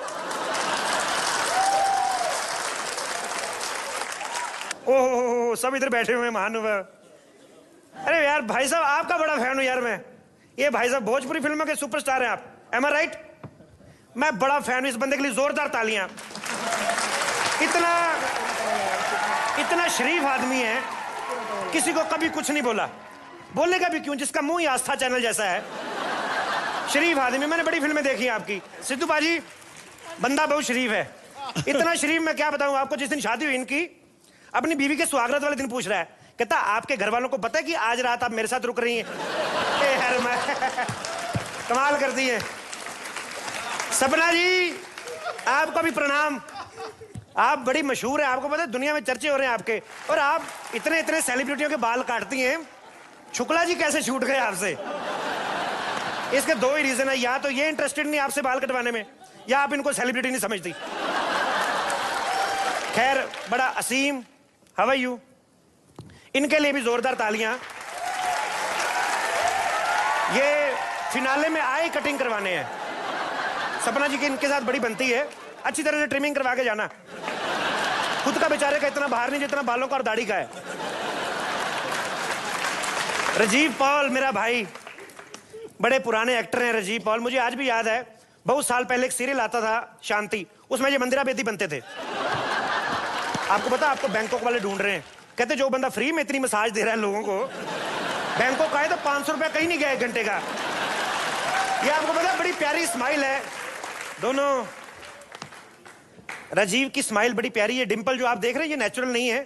ओह सब इधर बैठे हुए हैं महानुभाव। अरे यार भाई साहब, आपका बड़ा फैन हूं यार मैं। ये भाई साहब भोजपुरी फिल्मों के सुपरस्टार हैं आप, एम आई राइट? मैं बड़ा फैन हूं इस बंदे के लिए, जोरदार तालियां। इतना शरीफ आदमी है, किसी को कभी कुछ नहीं बोला, बोलेगा भी क्यों, जिसका मुंह ही आस्था चैनल जैसा है। शरीफ आदमी, मैंने बड़ी फिल्में देखी हैं आपकी। सिद्धू बाजी बंदा बहुत शरीफ है, इतना शरीफ मैं क्या बताऊं आपको। जिस दिन शादी हुई इनकी, अपनी बीवी के स्वागत वाले दिन पूछ रहा है, कहता आपके घर वालों को पता है कि आज रात आप मेरे साथ रुक रही हैं? यार मैं कमाल करती है। सपना जी आपको भी प्रणाम, आप बड़ी मशहूर है, आपको पता है दुनिया में चर्चे हो रहे हैं आपके, और आप इतने इतने सेलिब्रिटियों के बाल काटती हैं। शुक्ला जी कैसे छूट गए आपसे? इसके दो ही रीजन है, या तो ये इंटरेस्टेड नहीं आपसे बाल कटवाने में, या आप इनको सेलिब्रिटी नहीं समझती। खैर, बड़ा असीम, हाउ आर यू? इनके लिए भी जोरदार तालियां। ये फिनाले में आए कटिंग करवाने हैं। सपना जी की इनके साथ बड़ी बनती है, अच्छी तरह से ट्रिमिंग करवा के जाना। खुद का बेचारे का इतना बाहर नहीं जितना बालों का और दाढ़ी का है। राजीव पॉल मेरा भाई, बड़े पुराने एक्टर हैं राजीव पॉल। मुझे आज भी याद है, बहुत साल पहले एक सीरियल आता था शांति, उसमें ये मंदिरा बेदी बनते थे। आपको पता, आपको बैंकॉक वाले ढूंढ रहे हैं, कहते जो बंदा फ्री में इतनी मसाज दे रहा है लोगों को, बैंकॉक आए तो 500 रुपया कहीं नहीं गया 1 घंटे का। ये आपको पता, बड़ी प्यारी स्माइल है दोनों। राजीव की स्माइल बड़ी प्यारी है। डिंपल जो आप देख रहे हैं ये नेचुरल नहीं है,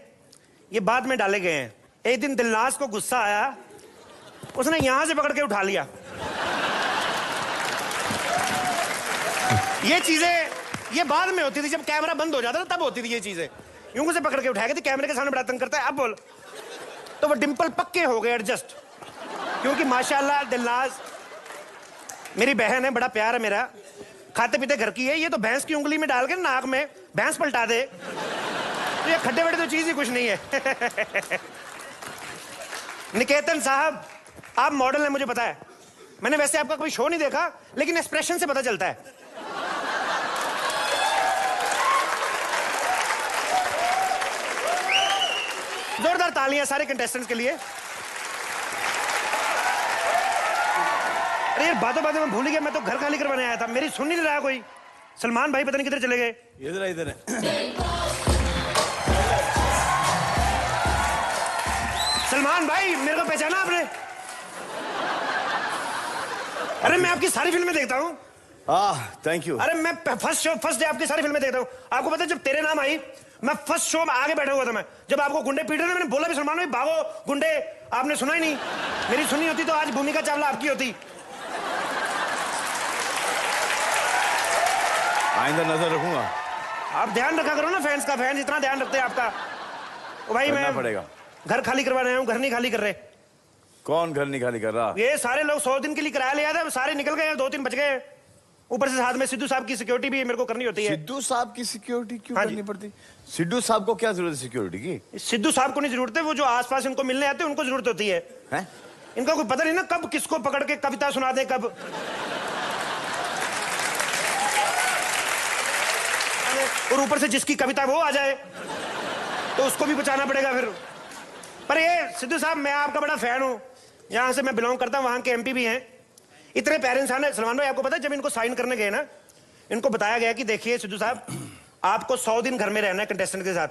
ये बाद में डाले गए हैं। एक दिन दिलनाज को गुस्सा आया, उसने यहां से पकड़ के उठा लिया। ये चीजें ये बाद में होती थी, जब कैमरा बंद हो जाता था तब होती थी ये चीजें। यूं से पकड़ के उठाया कि कैमरे के सामने बड़ा तंग करता है, अब बोल। तो वो डिंपल पक्के हो गए एडजस्ट, क्योंकि माशाल्लाह दिलनाज मेरी बहन है, बड़ा प्यार है मेरा, खाते पीते घर की है। ये तो भैंस की उंगली में डाल के नाक में भैंस पलटा दे, तो ये खड्डे वड्डे तो चीज ही कुछ नहीं है। निकेतन साहब आप मॉडल हैं, मुझे पता है, मैंने वैसे आपका कोई शो नहीं देखा, लेकिन एक्सप्रेशन से पता चलता है। जोरदार तालियां सारे कंटेस्टेंट्स के लिए। अरे यार बातों बातों में भूल गया, मैं तो घर खाली करवाने आया था, मेरी सुन नहीं रहा कोई। सलमान भाई पता नहीं किधर चले गए। इधर इधर है। सलमान भाई मेरे को पहचाना आपने? अरे मैं आपकी सारी फिल्में देखता हूँ। Thank you. अरे मैं फर्स्ट डे आपकी सारी फिल्में देखता हूँ। आपको पता है जब तेरे नाम आई, मैं फर्स्ट शो में आगे बैठा हुआ था। मैं जब आपको गुंडे पीट रहे थे, मैंने बोला भी सलमान भाई भागो गुंडे, आपने सुना ही नहीं। मेरी सुनी होती तो आज भूमिका चावला आपकी होती। आइंदा नजर रखूंगा। आप ध्यान रखा करो ना फैंस का, फैंस इतना ध्यान रखते हैं आपका। ओ भाई मैं पड़ेगा। घर खाली करवा रहा हूँ, घर नहीं खाली कर रहे। कौन घर नहीं खाली कर रहा? ये सारे लोग 100 दिन के लिए किराया लिया था, सारे निकल गए, 2-3 बच गए। ऊपर से साथ में सिद्धू साहब की सिक्योरिटी भी मेरे को करनी होती है। सिद्धू साहब की सिक्योरिटी क्यों हाँ करनी पड़ती? सिद्धू साहब को क्या जरूरत है सिक्योरिटी की? सिद्धू साहब को नहीं जरूरत है, वो जो आसपास इनको मिलने आते हैं उनको जरूरत होती है। इनका कोई पता नहीं ना कब किसको पकड़ के कविता सुना दे, कब। और ऊपर से जिसकी कविता वो आ जाए तो उसको भी बचाना पड़ेगा फिर। पर ये सिद्धू साहब, मैं आपका बड़ा फैन हूं, यहां से मैं बिलोंग करता हूं, वहां के एमपी भी हैं, इतने प्यारे इंसान है। सलमान भाई आपको पता है जब इनको साइन करने गए ना, इनको बताया गया कि देखिए सिद्धू साहब आपको 100 दिन घर में रहना है कंटेस्टेंट के साथ,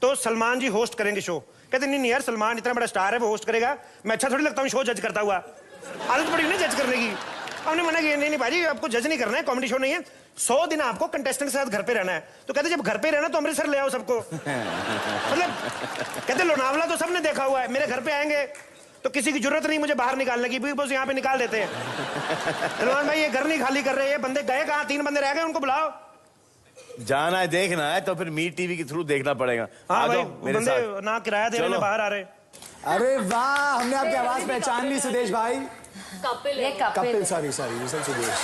तो सलमान जी होस्ट करेंगे शो। कहते नहीं यार, सलमान इतना बड़ा स्टार है, वो होस्ट करेगा, मैं अच्छा थोड़ी लगता हूँ शो जज करता हुआ, आदत पड़ी ना जज करने की। हमने मना किया, नहीं भाई आपको जज नहीं करना है, कॉमेडी शो नहीं है, 100 दिन आपको कंटेस्टेंट के साथ घर पे रहना है। तो कहते जब घर पे रहना तो अमृतसर ले आओ सबको। मतलब कहते लोनावला तो सबने देखा हुआ है, मेरे घर पे आएंगे तो किसी की जरूरत नहीं मुझे बाहर निकालने की, बस यहाँ पे निकाल देते हैं। सलमान भाई ये घर नहीं खाली कर रहे, ये बंदे गए कहाँ? 3 बंदे रह गए, उनको बुलाओ। जाना है देखना है तो फिर मीट टीवी के थ्रू देखना पड़ेगा। हाँ भाई बंदे ना किराया दे रहे बाहर आ रहे। अरे वाह, हमने आपकी आवाज पहचान ली सुदेश भाई। Kapil sorry you said Sudesh.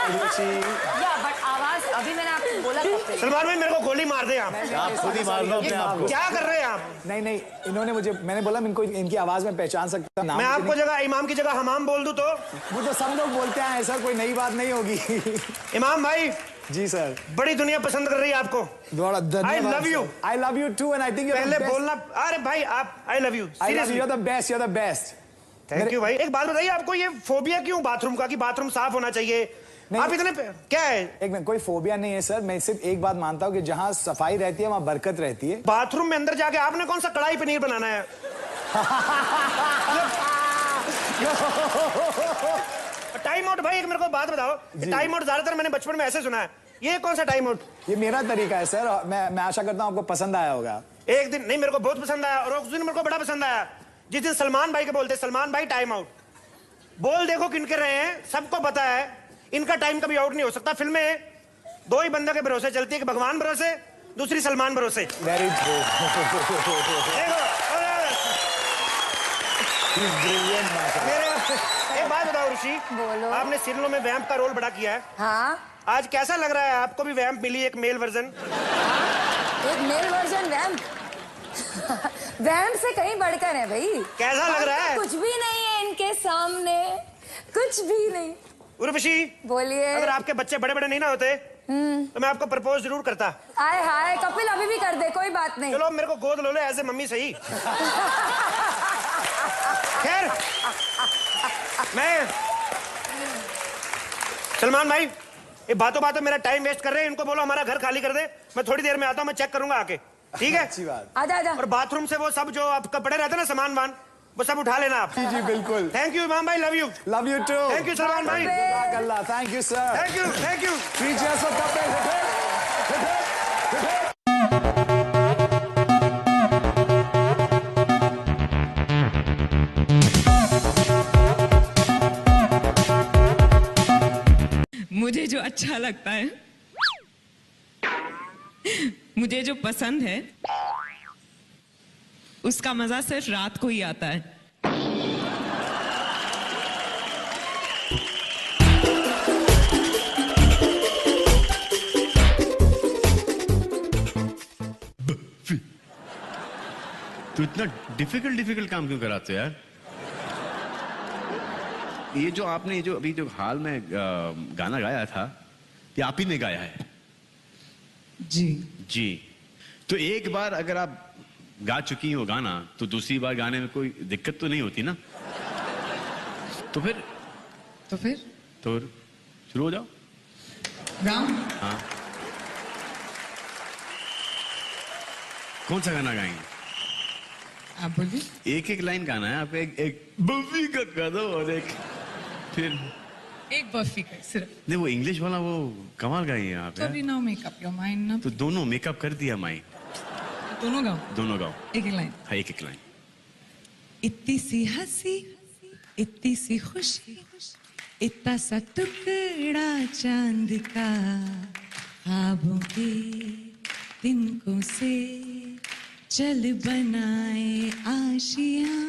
But आवाज अभी मैंने आपको बोला कपिल। सलमान भाई मेरे को गोली मार दे आप खुद ही मार लो अपने आप को। क्या कर रहे हैं आप? नहीं इन्होंने मैंने बोला इनको इनकी आवाज में पहचान सकता नाम। मैं आपको जगह इमाम की जगह हमाम बोल दूं तो? वो तो सब लोग बोलते हैं, ऐसा कोई नई बात नहीं होगी। इमाम भाई जी सर, बड़ी दुनिया पसंद कर रही है आपको। I love you. I love you too and I think पहले बोलना। अरे भाई आप I love you, seriously you are the best. Thank you भाई। एक बात बताइए, आपको ये फोबिया क्यों बाथरूम का, कि बाथरूम साफ होना चाहिए, नहीं। आप इतने क्या है? एक मिनट, कोई फोबिया नहीं है सर, मैं सिर्फ एक बात मानता हूँ कि जहाँ सफाई रहती है वहाँ बरकत रहती है। बाथरूम में अंदर जाके आपने कौन सा कढ़ाई पनीर बनाना है? टाइम आउट भाई, एक मेरे को बात बताओ, टाइम आउट ज्यादातर मैंने बचपन में ऐसे सुना है, ये कौन सा टाइम आउट? ये मेरा तरीका है सर, और मैं आशा करता हूँ आपको पसंद आया होगा। एक दिन नहीं, मेरे को बहुत पसंद आया, और उस दिन मेरे को बड़ा पसंद आया जिस दिन सलमान भाई के बोलते, सलमान भाई टाइम आउट। बोल देखो किनके रहे हैं, सबको पता है इनका टाइम कभी आउट नहीं हो सकता। फिल्में दो ही बंदों के भरोसे चलती है, कि भगवान भरोसे, दूसरी सलमान भरोसे। Very true. एक बात बताओ ऋषि, बोलो। आपने सीरियलों में वैम्प का रोल बड़ा किया है, हाँ, आज कैसा लग रहा है आपको भी वैम्प मिली, एक मेल वर्जन? एक मेल वर्जन वैम्प। वैम्प से कहीं बढ़कर है भाई। कैसा लग रहा है? कुछ भी नहीं है इनके सामने, कुछ भी नहीं। उर्वशी, बोलिए। अगर आपके बच्चे बड़े बड़े नहीं ना होते तो मैं आपको प्रपोज जरूर करता। हाय हाय कपिल, अभी भी कर दे, कोई बात नहीं। चलो मेरे को गोद लो, एज ए मम्मी सही। खैर, मैं सलमान भाई, ये बातों बातों मेरा टाइम वेस्ट कर रहे हैं, इनको बोलो हमारा घर खाली कर दे, मैं थोड़ी देर में आता हूँ, मैं चेक करूंगा आके, ठीक है? अच्छी बात। आजा आजा। और बाथरूम से वो सब जो आप कपड़े रहते हैं ना, सामान वान, वो सब उठा लेना आप। जी बिल्कुल। थैंक यू इमाम भाई, love you. Love you too. Thank you Salman भाई। अल्लाह, thank you sir. Thank you, thank you. Three cheers for Kapil. मुझे जो अच्छा लगता है, मुझे जो पसंद है, उसका मजा सिर्फ रात को ही आता है। तो इतना डिफिकल्ट काम क्यों कराते हो यार? ये जो आपने जो अभी जो हाल में गाना गाया था, ये आप ही ने गाया है? जी जी। तो एक बार अगर आप गा चुकी हो गाना, तो दूसरी बार गाने में कोई दिक्कत तो नहीं होती ना? तो फिर शुरू हो जाओ। गाऊं? हाँ, कौन सा गाना गाएंगे? आप बोलिए। एक एक लाइन गाना है, आप एक बफी का गा दो, और एक फिर एक बफी का सिर्फ। नहीं, वो इंग्लिश वाला वो कमाल गाई है आप तो अभी नाउ मेकअप योर माइंड ना। तो दोनों मेकअप कर दिया माई। दोनों गाओ। दोनों गाओ। एक लाइन। हाँ, एक लाइन। इतनी सी हंसी, इतनी सी खुशी, इतना सा टुकड़ा चांद का, ख्वाबों के तिनकों से चल बनाए आशियां।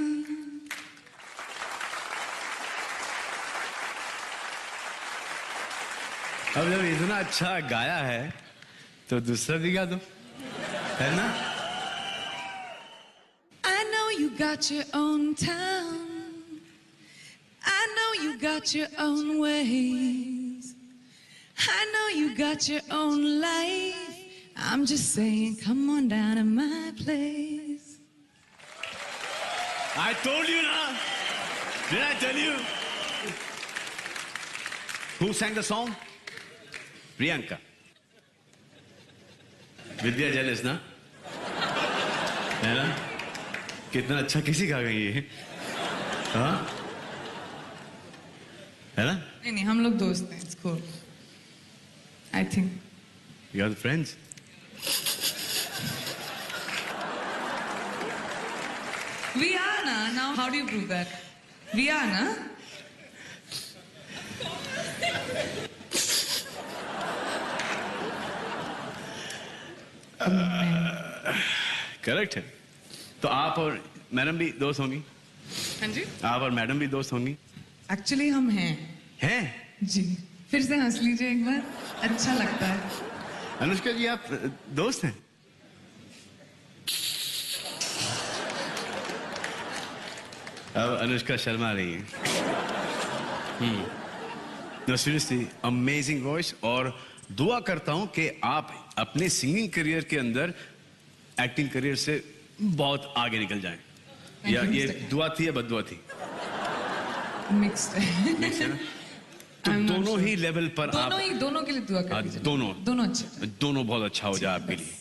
अब जब इतना अच्छा गाया है तो दूसरा भी गा दो, है ना? I know you got your own town. I know you got your own ways. I know you got your own life. I'm just saying, come on down to my place. I told you ना? Did I tell you? Who sang the song? Priyanka. विद्या जेलिस ना, है ना? कितना अच्छा किसी गा गई है, हाँ? है ना? नहीं, हम लोग दोस्त हैं, it's cool. I think. You are the friends. We are na. Now, how do you prove that? We are na. Correct है। तो आप और मैडम भी दोस्त होंगी? हाँ जी। आप और मैडम भी दोस्त होंगी? Actually, हम हैं। हैं? जी। फिर से हंस लीजिए एक बार, अच्छा लगता है। अनुष्का जी, आप दोस्त हैं? अब अनुष्का शर्मा रही है। नो सीरियसली, अमेजिंग वॉइस, और दुआ करता हूं कि आप अपने सिंगिंग करियर के अंदर एक्टिंग करियर से बहुत आगे निकल जाएं। या ये दुआ थी या बददुआ थी? मिक्स्ड है। Mixed है ना? तो दोनों ही लेवल पर आप दोनों के लिए दुआ कर दीजिए। दोनों अच्छे, दोनों बहुत अच्छा हो जाए आपके लिए।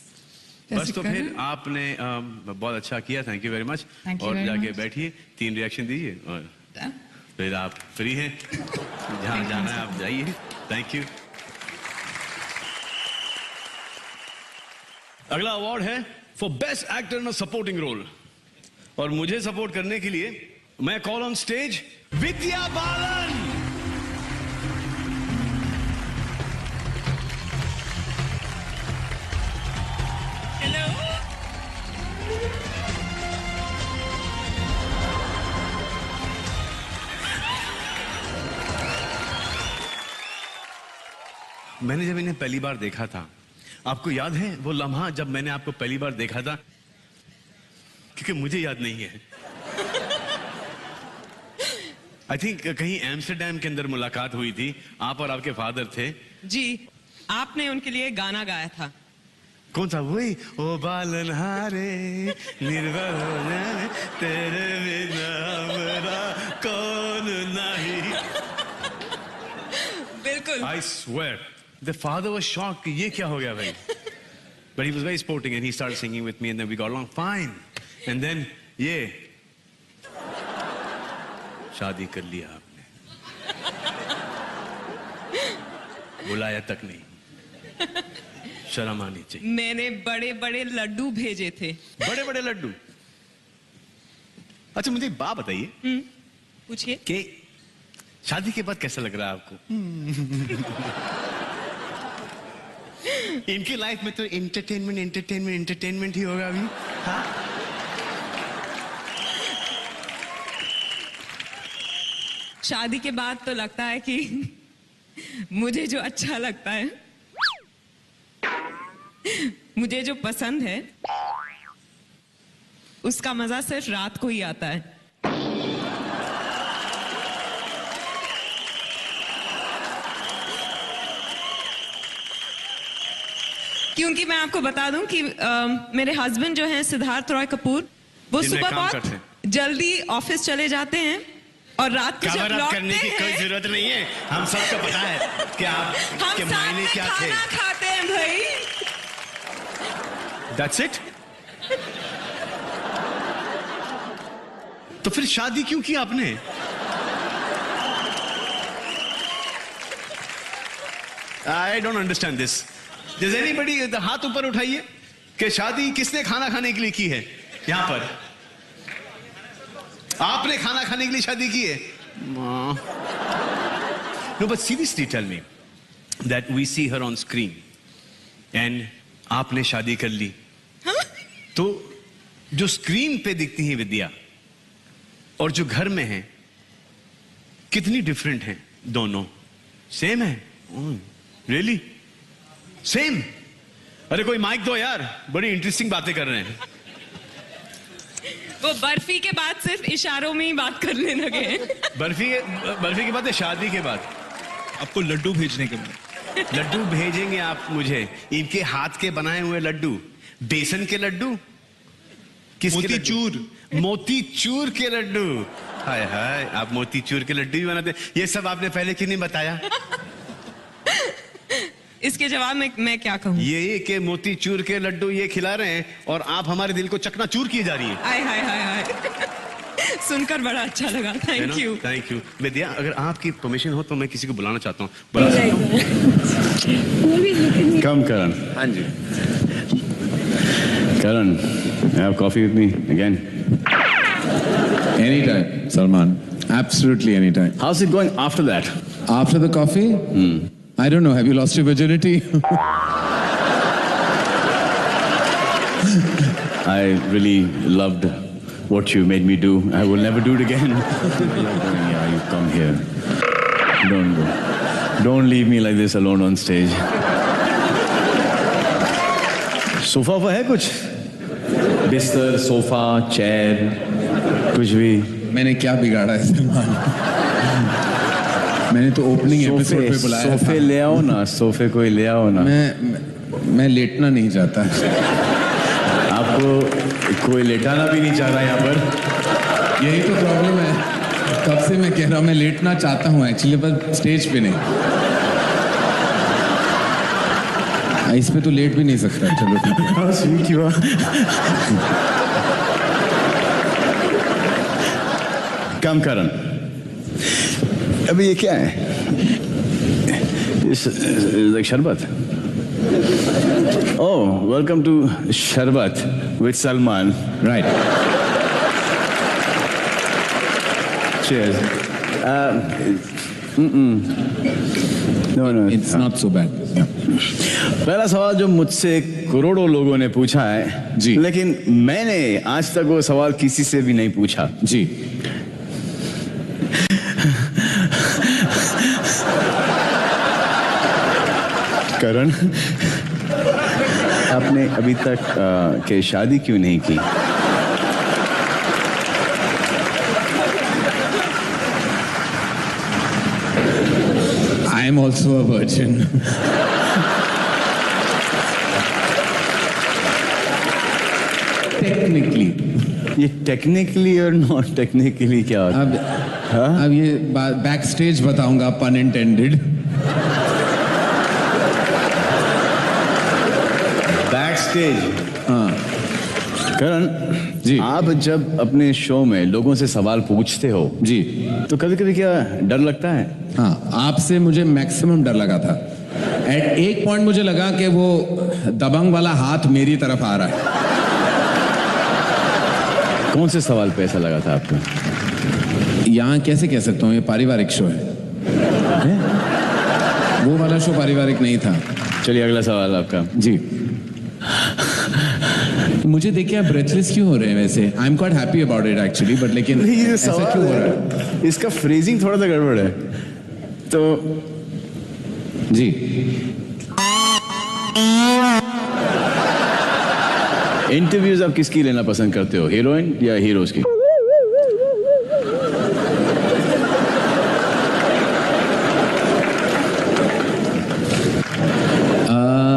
बस तो फिर आपने बहुत अच्छा किया, थैंक यू वेरी मच। और जाके बैठिए, 3 रिएक्शन दीजिए और फिर आप फ्री हैं, जहां जाना है आप जाइए। Thank you. अगला अवार्ड है for best actor in a supporting role, और मुझे सपोर्ट करने के लिए मैं call on stage Vidya Balan. मैंने जब इन्हें पहली बार देखा था, आपको याद है वो लम्हा जब मैंने आपको पहली बार देखा था? क्योंकि मुझे याद नहीं है। आई थिंक कहीं एम्स्टरडैम के अंदर मुलाकात हुई थी, आप और आपके फादर थे। जी, आपने उनके लिए गाना गाया था। कौन सा? वही ओ बालन हारे निर्भर होने तेरे बिना मेरा कौन नहीं। बिल्कुल। I swear, the father was shocked कि ये क्या हो गया भाई? But he was very sporting and he started singing with me and then we got along fine. And then ये शादी कर लिया आपने, बुलाया तक नहीं, शर्म आनी चाहिए। मैंने बड़े बड़े लड्डू भेजे थे। बड़े बड़े लड्डू? अच्छा मुझे एक बात बताइए, पूछिए कि शादी के बाद कैसा लग रहा है आपको? इनकी लाइफ में तो एंटरटेनमेंट ही होगा अभी। हाँ? शादी के बाद तो लगता है कि मुझे जो अच्छा लगता है, मुझे जो पसंद है, उसका मजा सिर्फ रात को ही आता है। क्योंकि मैं आपको बता दूं कि मेरे हस्बैंड जो हैं सिद्धार्थ रॉय कपूर, वो सुबह बहुत जल्दी ऑफिस चले जाते हैं और रात को जब लौटते करने की कोई जरूरत नहीं है, हम सबको पता है कि आप के मायने क्या थे। खाना खाते हैं भाई। That's it? तो फिर शादी क्यों की आपने? I don't understand this. Does anybody हाथ ऊपर उठाइए कि शादी किसने खाना खाने के लिए की है? यहां पर आपने खाना खाने के लिए शादी की है? No, but seriously tell me that we see her on screen and आपने शादी कर ली, तो जो स्क्रीन पे दिखती है विद्या और जो घर में है, कितनी डिफरेंट हैं दोनों? सेम है? Really same? अरे कोई माइक दो यार, बड़ी इंटरेस्टिंग बातें कर रहे हैं। वो बर्फी के बाद सिर्फ इशारों में ही बात करने लगे। बर्फी के बाद, शादी के बाद आपको लड्डू भेजने के बाद। लड्डू भेजेंगे आप मुझे? इनके हाथ के बनाए हुए लड्डू, बेसन के लड्डू, मोतीचूर, मोतीचूर के लड्डू। हाय हाय, आप मोतीचूर के लड्डू भी बनाते? ये सब आपने पहले क्यों नहीं बताया? इसके जवाब में मैं क्या कहूँ? ये कि मोतीचूर के लड्डू ये खिला रहे हैं और आप हमारे दिल को चकनाचूर किए जा रही है। हाय हाय हाय हाय, सुनकर बड़ा अच्छा लगा। Thank you. थैंक यू विद्या। अगर आपकी परमिशन हो तो मैं किसी को बुलाना चाहता हूँ। बुला सकता हूँ? कम करण। हाँ जी। करण, have coffee with me again? Anytime, Salman. Absolutely anytime. How's it going after that? After the coffee? I don't know. Have you lost your virginity? I really loved what you made me do. I will never do it again. Yeah, you come here. Don't go. Don't leave me like this alone on stage. Sofa है कुछ? बिस्तर, sofa, chair, कुछ भी? मैंने क्या बिगाड़ा है सलमान? मैंने तो ओपनिंग एपिसोड पे बुलाया था। सोफे ले आओ ना, सोफे कोई ले आओ ना। मैं लेटना नहीं चाहता। आपको कोई लेटाना भी नहीं चाह रहा यहाँ पर? यही तो प्रॉब्लम है। कब से मैं कह रहा हूँ मैं लेटना चाहता हूँ एक्चुअली, पर स्टेज पे नहीं। इस पे तो लेट भी नहीं सकता। चलो ठीक है। हाँ स्वीट हुआ। कम करन, अभी ये क्या है? शरबत। ओह, वेलकम टू शरबत with Salman. Right. Cheers. No, it's not so bad. पहला सवाल जो मुझसे करोड़ों लोगों ने पूछा है जी, लेकिन मैंने आज तक वो सवाल किसी से भी नहीं पूछा जी। करण, आपने अभी तक के शादी क्यों नहीं की? I am also a virgin. Technically. ये टेक्निकली और नॉट टेक्निकली क्या होता है? अब ये बैक स्टेज बताऊंगा, pun intended. Back stage. हाँ करण जी, आप जब अपने शो में लोगों से सवाल पूछते हो जी, तो कभी कभी क्या डर लगता है? हाँ, आपसे मुझे मैक्सिमम डर लगा था। एट एक पॉइंट मुझे लगा कि वो दबंग वाला हाथ मेरी तरफ आ रहा है। कौन से सवाल पे ऐसा लगा था आपको? यहाँ कैसे कह सकता हूँ, ये पारिवारिक शो है। वो वाला शो पारिवारिक नहीं था। चलिए अगला सवाल आपका। जी। मुझे देखिए आप ब्रेथलेस क्यों हो रहे हैं वैसे? I am quite happy about it actually, but लेकिन ऐसा क्यों हो रहा है? इसका फ्रेजिंग थोड़ा सा गड़बड़ है तो जी। इंटरव्यूज आप किसकी लेना पसंद करते हो, हीरोइन या हीरोज की?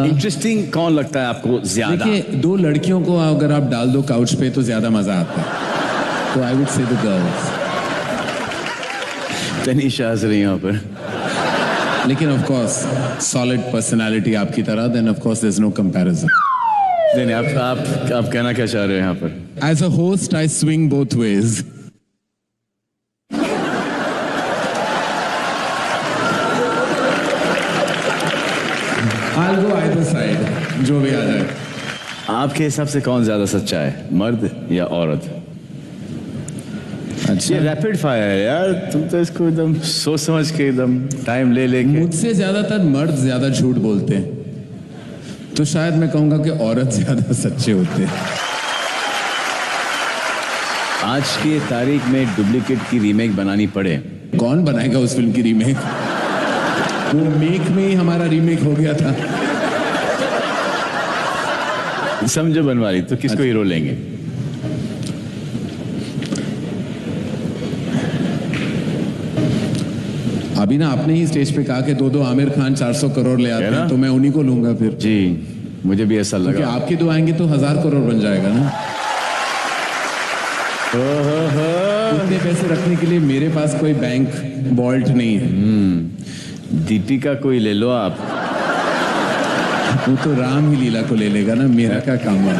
इंटरेस्टिंग कौन लगता है आपको ज्यादा? देखिए, दो लड़कियों को अगर आप डाल दो काउच पे तो ज्यादा मजा आता है, तो I would say the girls. Tanisha हंस रही यहाँ पर। लेकिन ऑफ कोर्स सॉलिड पर्सनालिटी आपकी तरह, then of course there is no comparison. नहीं, आप कहना क्या चाह रहे हो यहाँ पर? As a host I swing both ways. I'll go either side, जो भी आ जाए। आपके हिसाब से कौन ज्यादा सच्चा है, मर्द या औरत? अच्छा, ये रैपिड फायर है यार, तुम तो इसको एकदम सोच समझ के एकदम टाइम ले लेके। मुझसे ज्यादातर मर्द ज्यादा झूठ बोलते हैं, तो शायद मैं कहूंगा कि औरत ज्यादा सच्चे होते हैं। आज की तारीख में डुप्लीकेट की रीमेक बनानी पड़े, कौन बनाएगा उस फिल्म की रीमेक? वो मेक में ही हमारा रीमेक हो गया था। समझो बनवाली, तो किसको हीरो लेंगे? अभी ना आपने ही स्टेज पे कहा कि दो आमिर खान 400 करोड़ ले आते हैं, तो मैं उन्हीं को लूंगा फिर। जी, मुझे भी ऐसा लगा। क्योंकि आपके दो आएंगे तो 1000 करोड़ बन जाएगा ना। उतने पैसे रखने के लिए मेरे पास कोई बैंक वॉल्ट नहीं है। दीपिका को ही ले लो आप। वो तो राम ही लीला को ले लेगा ना, मेरा क्या काम है?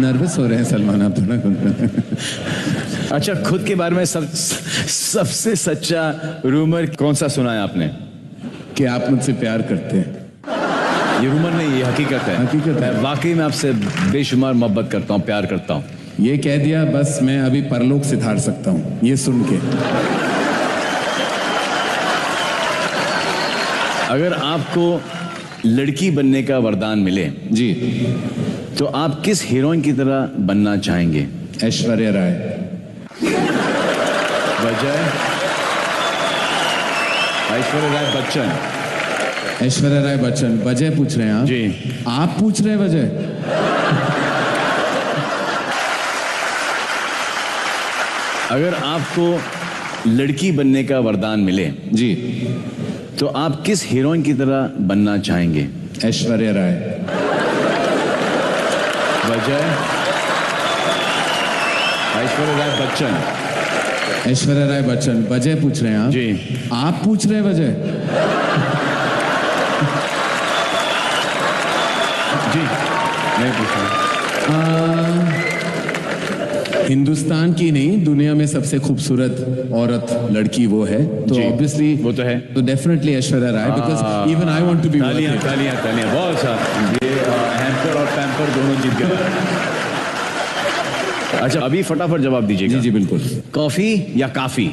नर्वस हो रहे हैं सलमान आप थोड़ा। अच्छा, खुद के बारे में सबसे सच्चा रूमर कौन सा सुना है आपने? कि आप मुझसे प्यार करते हैं। ये रूमर नहीं, ये हकीकत है। हकीकत है। वाकई में आपसे बेशुमार मोहब्बत करता हूँ, प्यार करता हूँ। ये कह दिया बस, मैं अभी परलोक से धार सकता हूँ ये सुन के। अगर आपको लड़की बनने का वरदान मिले जी, तो आप किस हीरोइन की तरह बनना चाहेंगे? ऐश्वर्या राय। वजह? ऐश्वर्या राय बच्चन। ऐश्वर्या राय बच्चन। वजह पूछ रहे हैं आप? जी। आप पूछ रहे हैं वजह? अगर आपको लड़की बनने का वरदान मिले जी, तो आप किस हीरोइन की तरह बनना चाहेंगे? ऐश्वर्या राय। वजह? ऐश्वर्या राय बच्चन। ऐश्वर्या राय बच्चन। वजह पूछ रहे हैं आप? जी। आप पूछ रहे हैं वजह? जी मैं पूछ रहा हूँ। हिंदुस्तान की नहीं, दुनिया में सबसे खूबसूरत औरत लड़की वो है, तो ऑब्वियसली वो तो है, तो definitely Aishwarya Rai, because even I want to be. तालियां तालियां तालियां, बहुत अच्छा। ये हैम्पर और पैम्पर दोनों जीत गए। अच्छा अभी फटाफट जवाब दीजिएगा। जी जी बिल्कुल। कॉफी या काफी?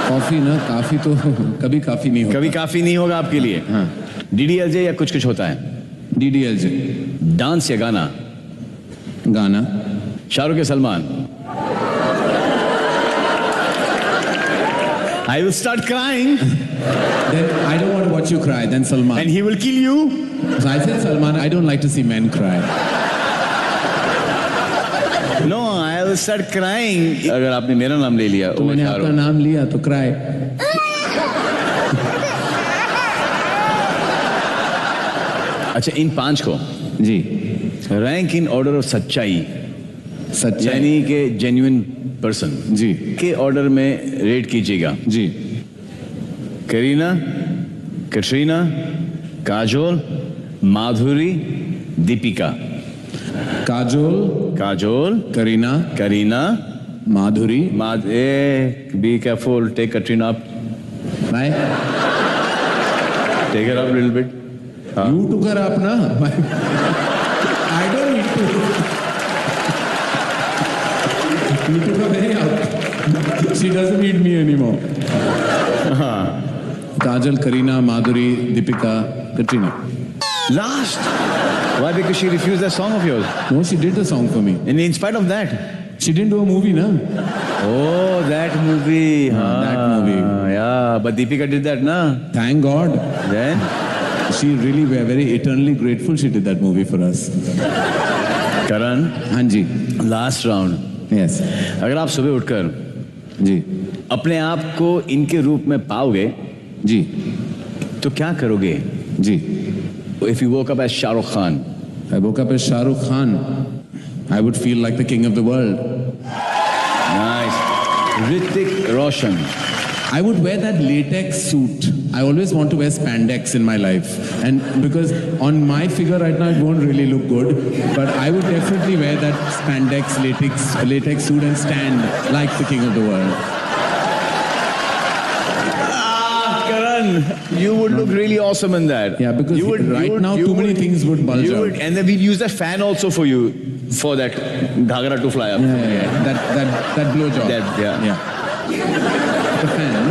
कॉफी ना, काफी तो कभी काफी नहीं होगा। कभी काफी नहीं होगा आपके लिए। हाँ। डीडीएलजे या कुछ कुछ होता है? डीडीएलजे। डांस या गाना? गाना। शाहरुख या Salman? I will start crying. Then I don't want to watch you cry. Then Salman. And he will kill you. So I said Salman, I don't like to see men cry. No, I will start crying. अगर आपने मेरा नाम ले लिया तो मैंने आपका नाम लिया तो cry. अच्छा इन 5 को जी रैंक इन ऑर्डर ऑफ सच्चाई, यानी कि जेन्युइन पर्सन जी के ऑर्डर में रेट कीजिएगा। जी। Kareena, Katrina, Kajol, Madhuri, Deepika. Kajol, Kareena, Madhuri, be careful, take Katrina up, take it up little bit. You took her up ना? I don't need to. You took her very up. She doesn't need me anymore. Kajal, Kareena, Madhuri, Deepika, Katrina. Last. Why? Because she refused that song of yours. No, she did the song for me. And in spite of that, she didn't do a movie, na? Oh, that movie. That movie. Yeah, but Deepika did that, na? Thank God. Then. She really, we are very eternally grateful she did that movie for us. Karan. हाँ जी. Last round. Yes. अगर आप सुबह उठकर जी अपने आप को इनके रूप में पाओगे जी तो क्या करोगे? जी. If you woke up as Shah Rukh Khan. I woke up as Shah Rukh Khan. I would feel like the king of the world. Nice. Hrithik Roshan. I would wear that latex suit. I always want to wear spandex in my life, and because on my figure right now it won't really look good, but I would definitely wear that spandex latex suit and stand like the king of the world. Karan, you would look really awesome in that. Yeah, because too many things would bulge out. And then we'd use that fan also for you, for that ghagra to fly up. Yeah. That blowjob. Yeah. The fan.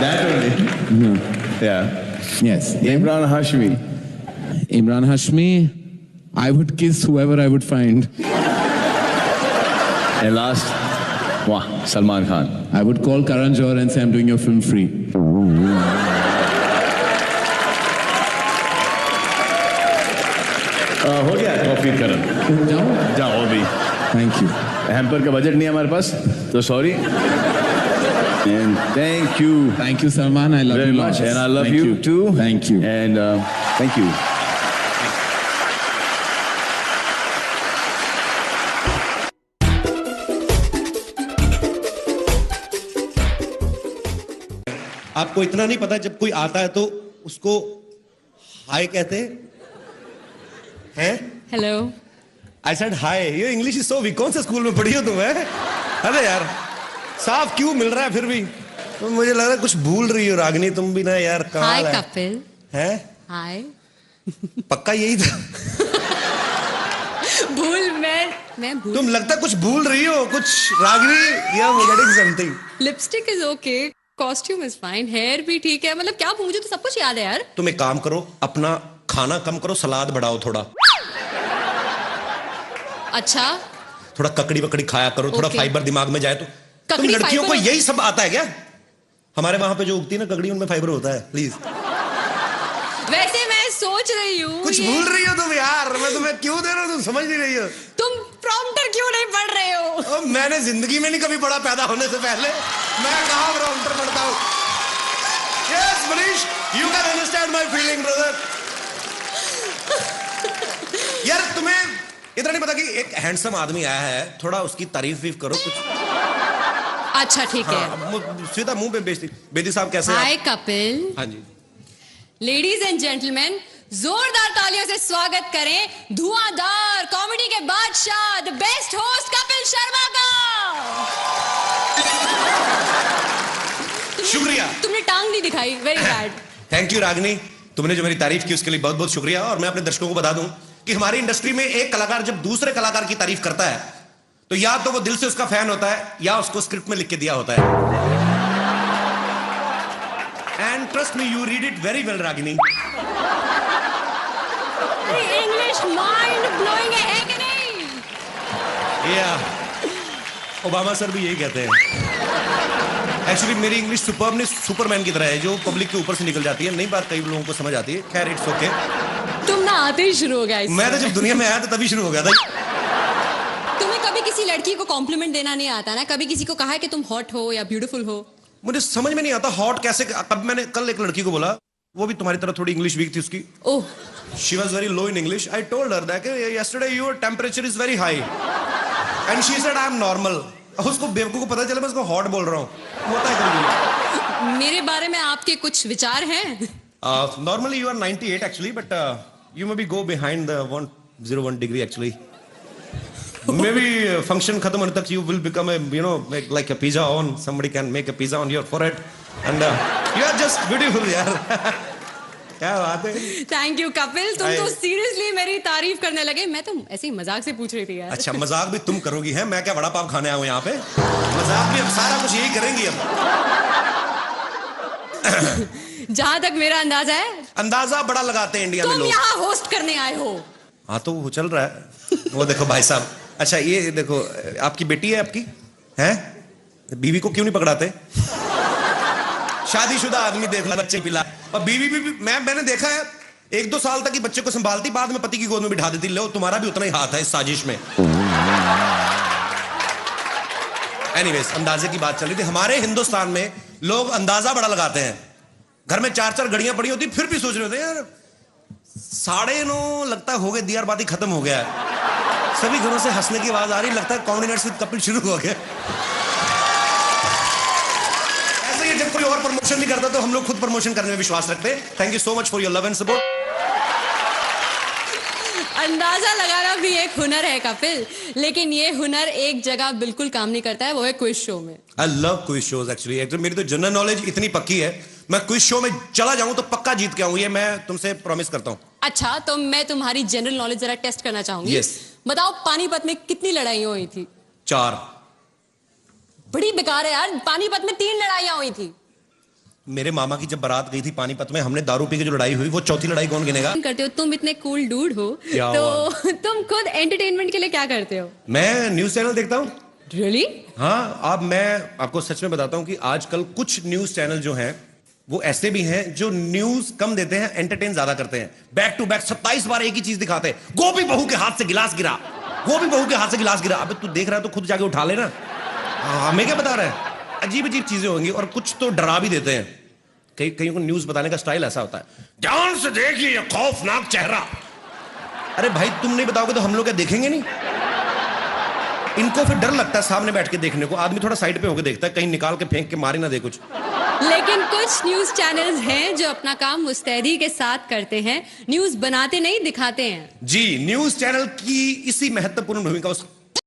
That only. Yeah. Yes. Imran Hashmi. Imran Hashmi, I would kiss whoever I would find. And last, Salman Khan. I would call Karan Johar and say I'm doing your film free. हो गया coffee करन। जाओ अभी। Thank you. Hamper का budget नहीं है हमारे पास, तो sorry. And thank you. Thank you, Salman. I love very you much. lots. And I love Thank you too. Thank you. And thank you. आपको इतना नहीं पता, जब कोई आता है तो उसको हाय कहते हैं? हेलो। I said hi. ये इंग्लिश इज सो वीक। कौन से स्कूल में पढ़ी हो तुम? अरे यार साफ क्यों मिल रहा है फिर भी? तो मुझे लग रहा है कुछ भूल रही हो रागनी तुम भी ना यार। हाय कपिल। है? हाय। पक्का यही था? भूल मैं भूल। तुम लगता कुछ भूल रही हो कुछ रागनी, या getting something. Lipstick is okay, costume is fine, hair भी ठीक है, मतलब क्या मुझे तो सब कुछ याद है यार। तुम एक काम करो, अपना खाना कम करो, सलाद बढ़ाओ थोड़ा। अच्छा। थोड़ा ककड़ी वकड़ी खाया करो, थोड़ा फाइबर दिमाग में जाए तो। तुम लड़कियों को यही सब आता है क्या? हमारे वहां पे जो उगती है ना ककड़ी, उनमें फाइबर होता है। प्लीज। वैसे मैं सोच रही हूँ कुछ भूल रही हो तुम यार। मैं तुम्हें क्यों दे रहा हूँ, तुम समझ नहीं रही हो। तुम प्रॉम्प्टर क्यों नहीं पढ़ रहे हो? मैंने जिंदगी में नहीं कभी पढ़ा, पैदा होने से पहले। मैं कहाँ प्रॉम्प्टर पढ़ता हूँ? Yes, Manish, you can understand my feeling, brother. यार तुम्हें इतना नहीं पता कि एक हैंडसम आदमी आया है, थोड़ा उसकी तारीफ वीफ करो कुछ। अच्छा ठीक है। सीधा मुंह पे बेइज्जती। बेदी साहब कैसे हैं? हाय कपिल। हाँ जी। लेडीज एंड जेंटलमैन, जोरदार तालियों से स्वागत करें धुआंधार कॉमेडी के बादशाह, the best host Kapil Sharma का। शुक्रिया। तुमने टांग नहीं दिखाई, very bad. Thank you Ragini, तुमने जो मेरी तारीफ की उसके लिए बहुत बहुत शुक्रिया। और मैं अपने दर्शकों को बता दूं कि हमारी इंडस्ट्री में एक कलाकार जब दूसरे कलाकार की तारीफ करता है तो या तो वो दिल से उसका फैन होता है या उसको स्क्रिप्ट में लिख के दिया होता है। And trust me, you read it very well Ragini. English mind blowing है कि नहीं? या ओबामा सर भी यही कहते हैं। एक्चुअली मेरी इंग्लिश सुपर्ब नहीं, सुपरमैन की तरह है जो पब्लिक के ऊपर से निकल जाती है। नई बात कई लोगों को समझ आती है। खैर इट्स ओके। तुम ना आते ही शुरू हो गया। मैं तो जब दुनिया में आया था तभी शुरू हो गया था। तुम्हें कभी किसी लड़की को कॉम्प्लीमेंट देना नहीं आता ना? कभी किसी को कहा है कि तुम हॉट हो या ब्यूटीफुल हो? मुझे समझ में नहीं आता हॉट कैसे। कब मैंने कल एक लड़की को बोला, वो भी तुम्हारी तरह थोड़ी इंग्लिश वीक थी उसकी। Oh, she was very low in English. I told her that yesterday your temperature is very high and she said I am normal. उसको बेवकूफ को पता चला मैं उसको हॉट बोल रहा हूँ। होता है कभी। मेरे बारे में आपके कुछ विचार हैं? Normally you are 98 actually, but you maybe go behind the 101 degree actually. Maybe function khatam hone tak you will become a, you know, like a pizza on. Somebody can make a pizza on your forehead and you are just beautiful yaar. क्या बात है। Thank you Kapil, तुम तो seriously मेरी तारीफ करने लगे। मैं तो ऐसे ही मजाक से पूछ रही थी यार। अच्छा मजाक भी तुम करोगी है? मैं क्या बड़ा पाव खाने आया हूँ यहाँ पे? मजाक भी अब सारा कुछ यही करेंगी अब। जहां तक मेरा अंदाजा है, अंदाजा बड़ा लगाते हैं इंडिया में लोग। तुम यहाँ होस्ट करने आए हो। हाँ तो वो चल रहा है। वो देखो भाई साहब, अच्छा ये देखो, आपकी बेटी है आपकी है? बीवी को क्यों नहीं पकड़ाते? शादीशुदा आदमी देख लो, बच्चे पिला। और बीवी भी मैंने देखा है 1-2 साल तक ही बच्चे को संभालती, बाद में पति की गोद में बिठा देती। लो तुम्हारा भी उतना ही हाथ है इस साजिश में। एनीवेज, अंदाजे की बात चल रही थी। हमारे हिंदुस्तान में लोग अंदाजा बड़ा लगाते हैं। घर में 4-4 घड़ियां पड़ी होती, फिर भी सोच रहे होते यार 9:30 लगता है हो गए, दियार बाती खत्म हो गया है। सभी घरों से हंसने की आवाज आ रही, लगता है कॉमेडी नाइट विद कपिल शुरू हो गया। ऐसे ही जब कोई और प्रमोशन नहीं करता तो हम लोग खुद प्रमोशन करने में विश्वास रखते हैं। Thank you so much for your love and support. अंदाजा लगाना भी एक हुनर है कपिल, लेकिन ये हुनर एक जगह बिल्कुल काम नहीं करता है, वो है क्विज शो में। I love quiz shows actually. मेरी तो जनरल नॉलेज इतनी पक्की है, मैं क्विज शो में चला जाऊं तो पक्का जीत के आऊं, ये मैं तुमसे प्रॉमिस करता हूं। अच्छा, तो मैं तुम्हारी जनरल नॉलेज जरा टेस्ट करना चाहूंगी। Yes. बताओ पानीपत में कितनी लड़ाइयां हुई थी? 4। बड़ी बेकार है यार, पानीपत में 3 लड़ाइयां हुई थी। मेरे मामा की जब बारात गई थी पानीपत में, हमने दारू पी के जो लड़ाई हुई, वो चौथी लड़ाई कौन गिनेगा? करते हो तुम, इतने कूल डूड हो तो तुम खुद एंटरटेनमेंट के लिए क्या करते हो? मैं न्यूज चैनल देखता हूँ। Really? हाँ, अब मैं आपको सच में बताता हूँ कि आजकल कुछ न्यूज चैनल जो हैं वो ऐसे भी हैं जो न्यूज कम देते हैं, एंटरटेन ज्यादा करते हैं। बैक टू बैक 27 बार एक ही चीज दिखाते हैं। गोपी बहू के हाथ से गिलास गिरा, गोपी बहू के हाथ से गिलास गिरा। अबे तू देख रहा है तो खुद जाके उठा लेना। हमें क्या बता रहा है? अजीब अजीब चीजें होंगी और कुछ तो डरा भी देते हैं। कहीं को न्यूज बताने का स्टाइल ऐसा होता है, ध्यान से देखिए ये खौफनाक चेहरा। अरे भाई तुम नहीं बताओगे तो हम लोग क्या देखेंगे नहीं? इनको फिर डर लगता है सामने बैठ के देखने को। आदमी थोड़ा साइड पे होकर देखता है, कहीं निकाल के फेंक के मारी ना दे कुछ। लेकिन कुछ न्यूज चैनल्स हैं जो अपना काम मुस्तैदी के साथ करते हैं, न्यूज बनाते नहीं दिखाते हैं। जी, न्यूज चैनल की इसी महत्वपूर्ण भूमिका